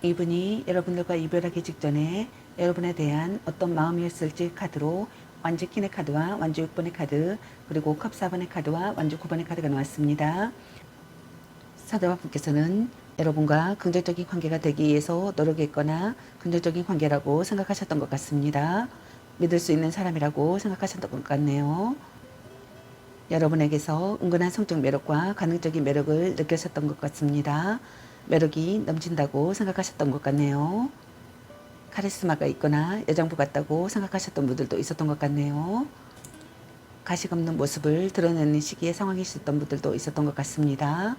이분이 여러분들과 이별하기 직전에 여러분에 대한 어떤 마음이었을지 카드로 완주 퀸의 카드와 완주 6번의 카드 그리고 컵 4번의 카드와 완주 9번의 카드가 나왔습니다. 사대와분께서는 여러분과 긍정적인 관계가 되기 위해서 노력했거나 긍정적인 관계라고 생각하셨던 것 같습니다. 믿을 수 있는 사람이라고 생각하셨던 것 같네요. 여러분에게서 은근한 성적 매력과 가능적인 매력을 느끼셨던 것 같습니다. 매력이 넘친다고 생각하셨던 것 같네요. 카리스마가 있거나 여장부 같다고 생각하셨던 분들도 있었던 것 같네요. 가식 없는 모습을 드러내는 시기에 상황이셨던 분들도 있었던 것 같습니다.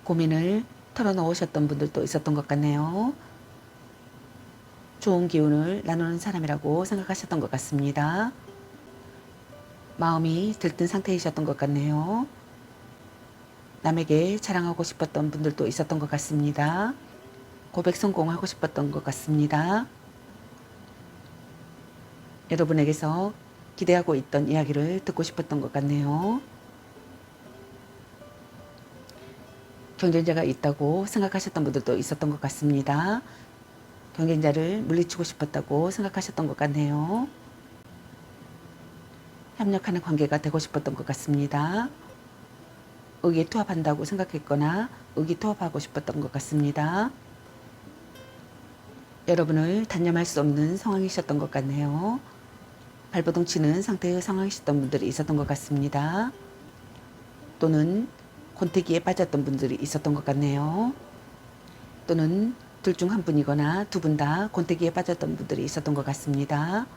고민을 털어놓으셨던 분들도 있었던 것 같네요. 좋은 기운을 나누는 사람이라고 생각하셨던 것 같습니다. 마음이 들뜬 상태이셨던 것 같네요. 남에게 자랑하고 싶었던 분들도 있었던 것 같습니다. 고백 성공하고 싶었던 것 같습니다. 여러분에게서 기대하고 있던 이야기를 듣고 싶었던 것 같네요. 경쟁자가 있다고 생각하셨던 분들도 있었던 것 같습니다. 경쟁자를 물리치고 싶었다고 생각하셨던 것 같네요. 협력하는 관계가 되고 싶었던 것 같습니다. 의기투합한다고 생각했거나 의기투합하고 싶었던 것 같습니다. 여러분을 단념할 수 없는 상황이셨던 것 같네요. 발버둥 치는 상태의 상황이셨던 분들이 있었던 것 같습니다. 또는 권태기에 빠졌던 분들이 있었던 것 같네요. 또는 둘 중 한 분이거나 두 분 다 권태기에 빠졌던 분들이 있었던 것 같습니다.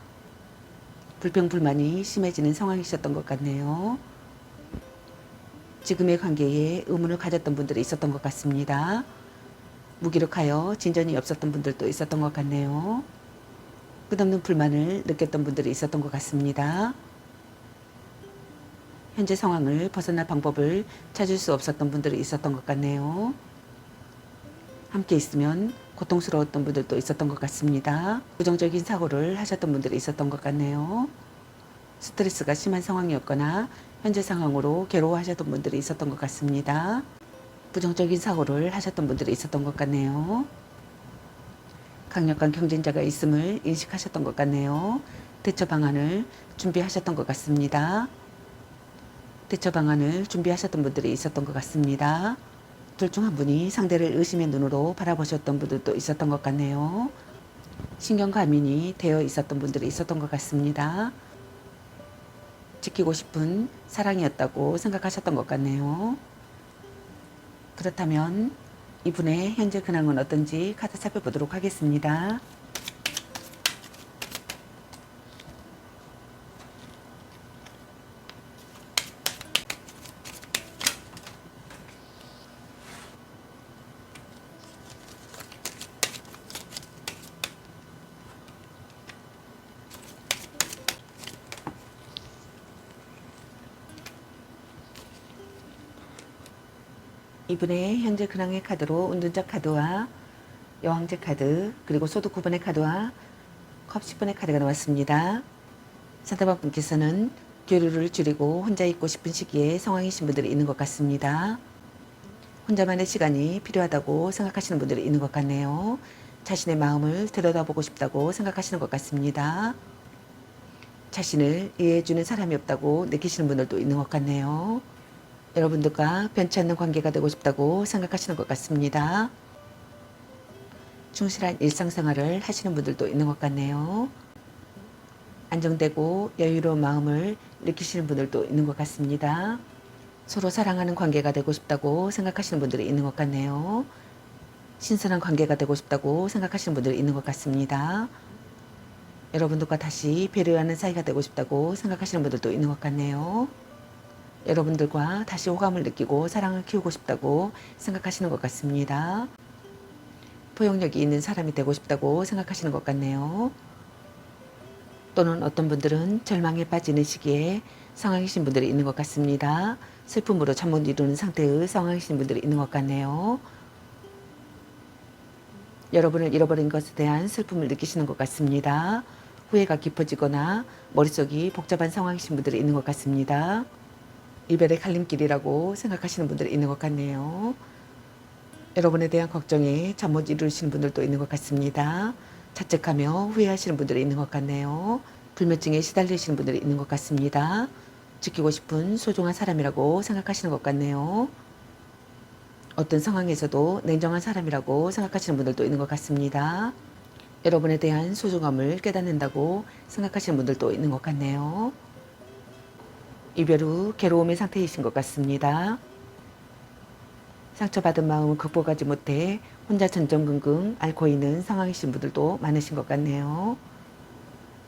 불평불만이 심해지는 상황이셨던 것 같네요. 지금의 관계에 의문을 가졌던 분들이 있었던 것 같습니다. 무기력하여 진전이 없었던 분들도 있었던 것 같네요. 끝없는 불만을 느꼈던 분들이 있었던 것 같습니다. 현재 상황을 벗어날 방법을 찾을 수 없었던 분들이 있었던 것 같네요. 함께 있으면 고통스러웠던 분들도 있었던 것 같습니다. 부정적인 사고를 하셨던 분들이 있었던 것 같네요. 스트레스가 심한 상황이었거나 현재 상황으로 괴로워하셨던 분들이 있었던 것 같습니다. 부정적인 사고를 하셨던 분들이 있었던 것 같네요. 강력한 경쟁자가 있음을 인식하셨던 것 같네요. 대처 방안을 준비하셨던 것 같습니다. 대처 방안을 준비하셨던 분들이 있었던 것 같습니다. 둘 중 한 분이 상대를 의심의 눈으로 바라보셨던 분들도 있었던 것 같네요. 신경과민이 되어 있었던 분들이 있었던 것 같습니다. 지키고 싶은 사랑이었다고 생각하셨던 것 같네요. 그렇다면 이분의 현재 근황은 어떤지 카드 살펴보도록 하겠습니다. 이분의 현재 근황의 카드로 운둔자 카드와 여왕제 카드 그리고 소드 9번의 카드와 컵 10번의 카드가 나왔습니다. 상대방 분께서는 교류를 줄이고 혼자 있고 싶은 시기에 상황이신 분들이 있는 것 같습니다. 혼자만의 시간이 필요하다고 생각하시는 분들이 있는 것 같네요. 자신의 마음을 들여다보고 싶다고 생각하시는 것 같습니다. 자신을 이해해주는 사람이 없다고 느끼시는 분들도 있는 것 같네요. 여러분들과 변치 않는 관계가 되고 싶다고 생각하시는 것 같습니다. 충실한 일상생활을 하시는 분들도 있는 것 같네요. 안정되고 여유로운 마음을 느끼시는 분들도 있는 것 같습니다. 서로 사랑하는 관계가 되고 싶다고 생각하시는 분들이 있는 것 같네요. 신선한 관계가 되고 싶다고 생각하시는 분들이 있는 것 같습니다. 여러분들과 다시 배려하는 사이가 되고 싶다고 생각하시는 분들도 있는 것 같네요. 여러분들과 다시 호감을 느끼고 사랑을 키우고 싶다고 생각하시는 것 같습니다. 포용력이 있는 사람이 되고 싶다고 생각하시는 것 같네요. 또는 어떤 분들은 절망에 빠지는 시기에 상황이신 분들이 있는 것 같습니다. 슬픔으로 잠 못 이루는 상태의 상황이신 분들이 있는 것 같네요. 여러분을 잃어버린 것에 대한 슬픔을 느끼시는 것 같습니다. 후회가 깊어지거나 머릿속이 복잡한 상황이신 분들이 있는 것 같습니다. 이별의 갈림길이라고 생각하시는 분들이 있는 것 같네요. 여러분에 대한 걱정에 잠 못 이루시는 분들도 있는 것 같습니다. 자책하며 후회하시는 분들이 있는 것 같네요. 불면증에 시달리시는 분들이 있는 것 같습니다. 지키고 싶은 소중한 사람이라고 생각하시는 것 같네요. 어떤 상황에서도 냉정한 사람이라고 생각하시는 분들도 있는 것 같습니다. 여러분에 대한 소중함을 깨닫는다고 생각하시는 분들도 있는 것 같네요. 이별 후 괴로움의 상태이신 것 같습니다. 상처받은 마음을 극복하지 못해 혼자 전전긍긍 앓고 있는 상황이신 분들도 많으신 것 같네요.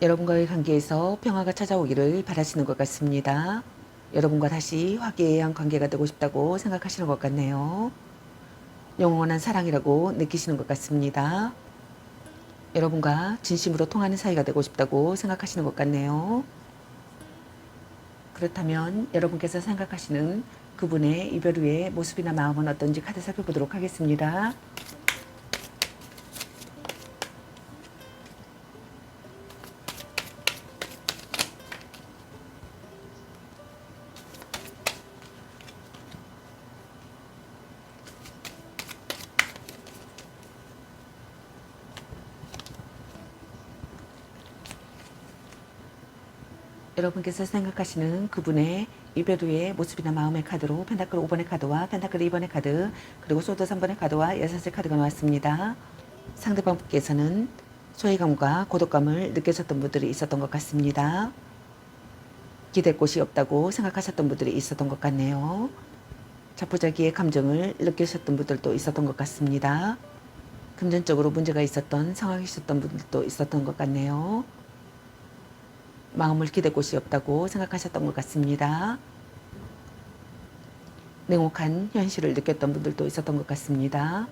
여러분과의 관계에서 평화가 찾아오기를 바라시는 것 같습니다. 여러분과 다시 화기애애한 관계가 되고 싶다고 생각하시는 것 같네요. 영원한 사랑이라고 느끼시는 것 같습니다. 여러분과 진심으로 통하는 사이가 되고 싶다고 생각하시는 것 같네요. 그렇다면 여러분께서 생각하시는 그분의 이별 후의 모습이나 마음은 어떤지 카드 살펴보도록 하겠습니다. 여러분께서 생각하시는 그분의 이별 후의 모습이나 마음의 카드로 펜타클 5번의 카드와 펜타클 2번의 카드, 그리고 소드 3번의 카드와 여섯의 카드가 나왔습니다. 상대방께서는 소외감과 고독감을 느끼셨던 분들이 있었던 것 같습니다. 기댈 곳이 없다고 생각하셨던 분들이 있었던 것 같네요. 자포자기의 감정을 느끼셨던 분들도 있었던 것 같습니다. 금전적으로 문제가 있었던 상황이셨던 분들도 있었던 것 같네요. 마음을 기댈 곳이 없다고 생각하셨던 것 같습니다. 냉혹한 현실을 느꼈던 분들도 있었던 것 같습니다.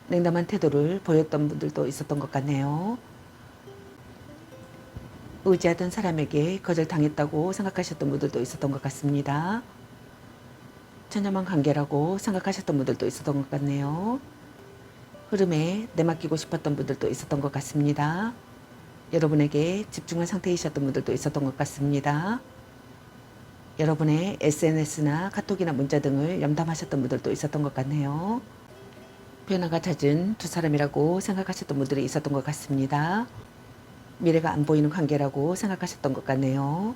냉담한 태도를 보였던 분들도 있었던 것 같네요. 의지하던 사람에게 거절당했다고 생각하셨던 분들도 있었던 것 같습니다. 천연만 관계라고 생각하셨던 분들도 있었던 것 같네요. 흐름에 내맡기고 싶었던 분들도 있었던 것 같습니다. 여러분에게 집중한 상태이셨던 분들도 있었던 것 같습니다. 여러분의 SNS나 카톡이나 문자 등을 염담하셨던 분들도 있었던 것 같네요. 변화가 잦은 두 사람이라고 생각하셨던 분들이 있었던 것 같습니다. 미래가 안 보이는 관계라고 생각하셨던 것 같네요.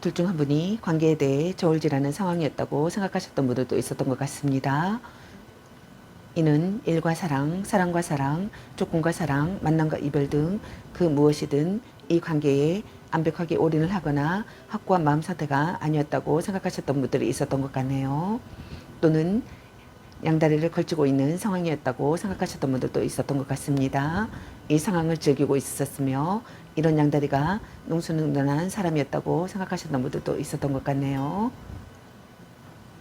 둘 중 한 분이 관계에 대해 저울질하는 상황이었다고 생각하셨던 분들도 있었던 것 같습니다. 이는 일과 사랑, 사랑과 사랑, 조건과 사랑, 만남과 이별 등 그 무엇이든 이 관계에 완벽하게 올인을 하거나 확고한 마음 상태가 아니었다고 생각하셨던 분들이 있었던 것 같네요. 또는 양다리를 걸치고 있는 상황이었다고 생각하셨던 분들도 있었던 것 같습니다. 이 상황을 즐기고 있었으며 이런 양다리가 능수능란한 사람이었다고 생각하셨던 분들도 있었던 것 같네요.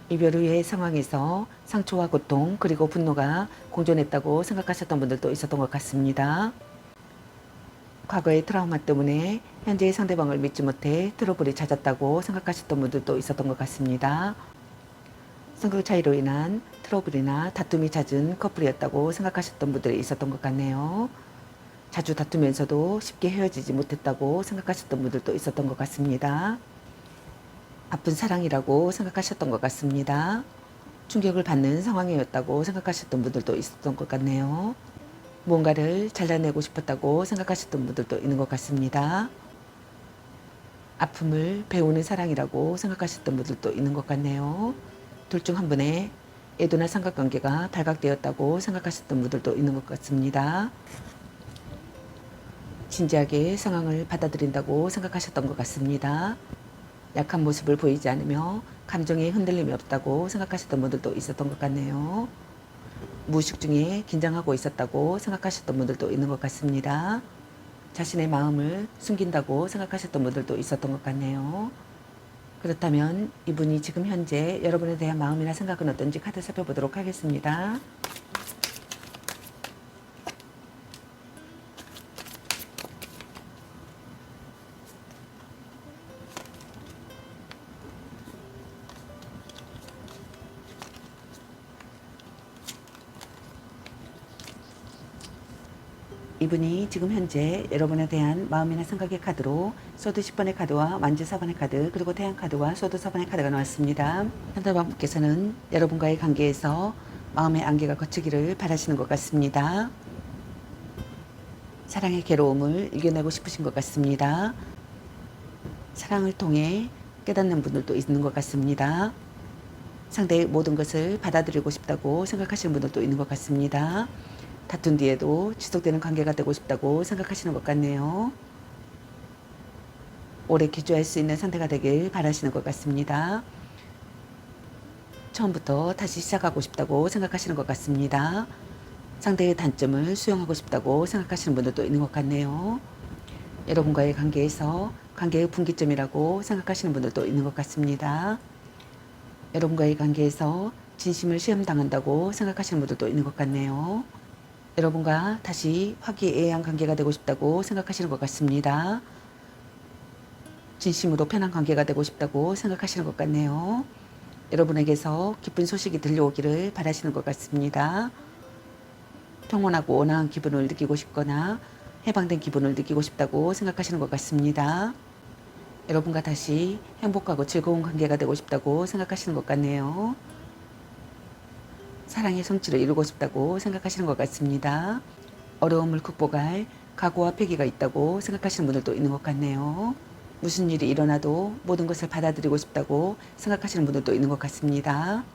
이별 후의 상황에서 상처와 고통 그리고 분노가 공존했다고 생각하셨던 분들도 있었던 것 같습니다. 과거의 트라우마 때문에 현재의 상대방을 믿지 못해 트러블이 잦았다고 생각하셨던 분들도 있었던 것 같습니다. 성격 차이로 인한 트러블이나 다툼이 잦은 커플이었다고 생각하셨던 분들이 있었던 것 같네요. 자주 다투면서도 쉽게 헤어지지 못했다고 생각하셨던 분들도 있었던 것 같습니다. 아픈 사랑이라고 생각하셨던 것 같습니다. 충격을 받는 상황이었다고 생각하셨던 분들도 있었던 것 같네요. 뭔가를 잘라내고 싶었다고 생각하셨던 분들도 있는 것 같습니다. 아픔을 배우는 사랑이라고 생각하셨던 분들도 있는 것 같네요. 둘 중 한 분의 애도나 삼각관계가 발각되었다고 생각하셨던 분들도 있는 것 같습니다. 진지하게 상황을 받아들인다고 생각하셨던 것 같습니다. 약한 모습을 보이지 않으며 감정에 흔들림이 없다고 생각하셨던 분들도 있었던 것 같네요. 무의식 중에 긴장하고 있었다고 생각하셨던 분들도 있는 것 같습니다. 자신의 마음을 숨긴다고 생각하셨던 분들도 있었던 것 같네요. 그렇다면 이분이 지금 현재 여러분에 대한 마음이나 생각은 어떤지 카드 살펴보도록 하겠습니다. 이분이 지금 현재 여러분에 대한 마음이나 생각의 카드로 소드 10번의 카드와 완주 4번의 카드 그리고 태양 카드와 소드 4번의 카드가 나왔습니다. 상대방께서는 여러분과의 관계에서 마음의 안개가 걷히기를 바라시는 것 같습니다. 사랑의 괴로움을 이겨내고 싶으신 것 같습니다. 사랑을 통해 깨닫는 분들도 있는 것 같습니다. 상대의 모든 것을 받아들이고 싶다고 생각하시는 분들도 있는 것 같습니다. 다툰 뒤에도 지속되는 관계가 되고 싶다고 생각하시는 것 같네요. 오래 기주할 수 있는 상태가 되길 바라시는 것 같습니다. 처음부터 다시 시작하고 싶다고 생각하시는 것 같습니다. 상대의 단점을 수용하고 싶다고 생각하시는 분들도 있는 것 같네요. 여러분과의 관계에서 관계의 분기점이라고 생각하시는 분들도 있는 것 같습니다. 여러분과의 관계에서 진심을 시험당한다고 생각하시는 분들도 있는 것 같네요. 여러분과 다시 화기애애한 관계가 되고 싶다고 생각하시는 것 같습니다. 진심으로 편한 관계가 되고 싶다고 생각하시는 것 같네요. 여러분에게서 기쁜 소식이 들려오기를 바라시는 것 같습니다. 평온하고 온화한 기분을 느끼고 싶거나 해방된 기분을 느끼고 싶다고 생각하시는 것 같습니다. 여러분과 다시 행복하고 즐거운 관계가 되고 싶다고 생각하시는 것 같네요. 사랑의 성취를 이루고 싶다고 생각하시는 것 같습니다. 어려움을 극복할 각오와 패기가 있다고 생각하시는 분들도 있는 것 같네요. 무슨 일이 일어나도 모든 것을 받아들이고 싶다고 생각하시는 분들도 있는 것 같습니다.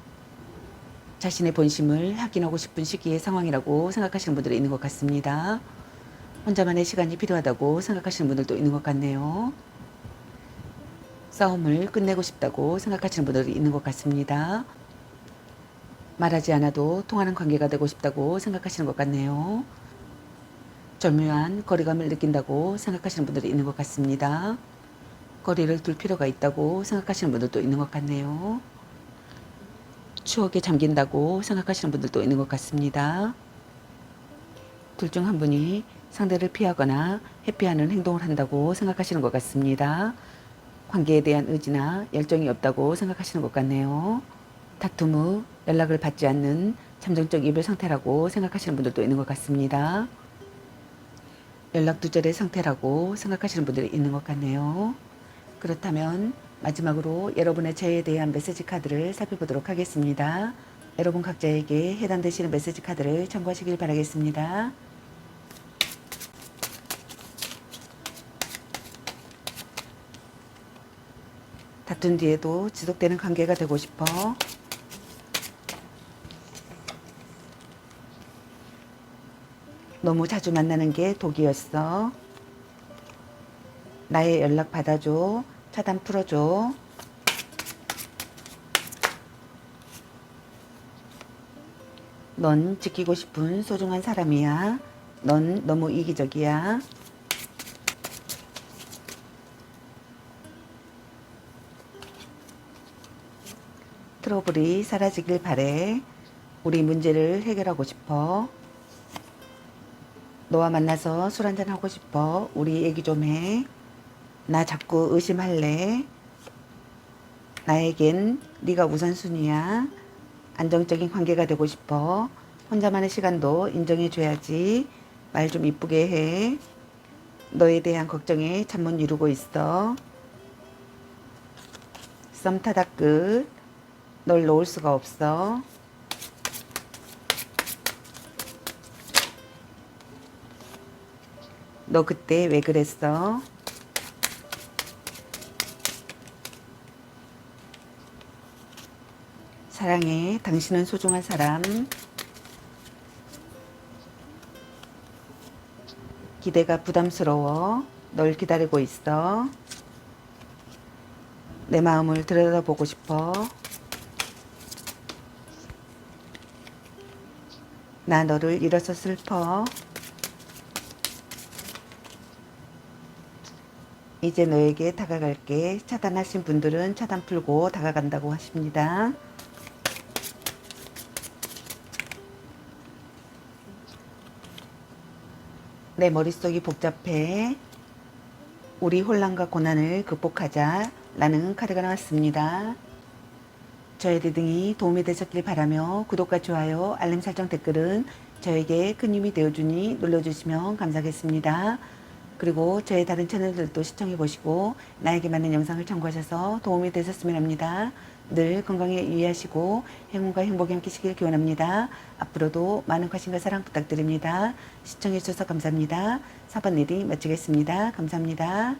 자신의 본심을 확인하고 싶은 시기의 상황이라고 생각하시는 분들이 있는 것 같습니다. 혼자만의 시간이 필요하다고 생각하시는 분들도 있는 것 같네요. 싸움을 끝내고 싶다고 생각하시는 분들이 있는 것 같습니다. 말하지 않아도 통하는 관계가 되고 싶다고 생각하시는 것 같네요. 절묘한 거리감을 느낀다고 생각하시는 분들이 있는 것 같습니다. 거리를 둘 필요가 있다고 생각하시는 분들도 있는 것 같네요. 추억에 잠긴다고 생각하시는 분들도 있는 것 같습니다. 둘 중 한 분이 상대를 피하거나 회피하는 행동을 한다고 생각하시는 것 같습니다. 관계에 대한 의지나 열정이 없다고 생각하시는 것 같네요. 다툼 후 연락을 받지 않는 잠정적 이별 상태라고 생각하시는 분들도 있는 것 같습니다. 연락 두절의 상태라고 생각하시는 분들이 있는 것 같네요. 그렇다면 마지막으로 여러분의 저에 대한 메시지 카드를 살펴보도록 하겠습니다. 여러분 각자에게 해당되시는 메시지 카드를 참고하시길 바라겠습니다. 다툰 뒤에도 지속되는 관계가 되고 싶어. 너무 자주 만나는 게 독이었어. 나의 연락 받아줘. 차단 풀어줘. 넌 지키고 싶은 소중한 사람이야. 넌 너무 이기적이야. 트러블이 사라지길 바래. 우리 문제를 해결하고 싶어. 너와 만나서 술 한잔 하고 싶어. 우리 얘기 좀 해. 나 자꾸 의심할래. 나에겐 네가 우선순위야. 안정적인 관계가 되고 싶어. 혼자만의 시간도 인정해줘야지. 말 좀 이쁘게 해. 너에 대한 걱정에 잠 못 이루고 있어. 썸 타다 끝. 널 놓을 수가 없어. 너 그때 왜 그랬어? 사랑해. 당신은 소중한 사람. 기대가 부담스러워. 널 기다리고 있어. 내 마음을 들여다보고 싶어. 나 너를 잃어서 슬퍼. 이제 너에게 다가갈게. 차단하신 분들은 차단 풀고 다가간다고 하십니다. 내 머릿속이 복잡해. 우리 혼란과 고난을 극복하자. 라는 카드가 나왔습니다. 저의 리딩이 도움이 되셨길 바라며 구독과 좋아요, 알림 설정, 댓글은 저에게 큰 힘이 되어주니 눌러주시면 감사하겠습니다. 그리고 저의 다른 채널들도 시청해 보시고 나에게 맞는 영상을 참고하셔서 도움이 되셨으면 합니다. 늘 건강에 유의하시고 행운과 행복이 함께시길 기원합니다. 앞으로도 많은 관심과 사랑 부탁드립니다. 시청해 주셔서 감사합니다. 4번 리딩 마치겠습니다. 감사합니다.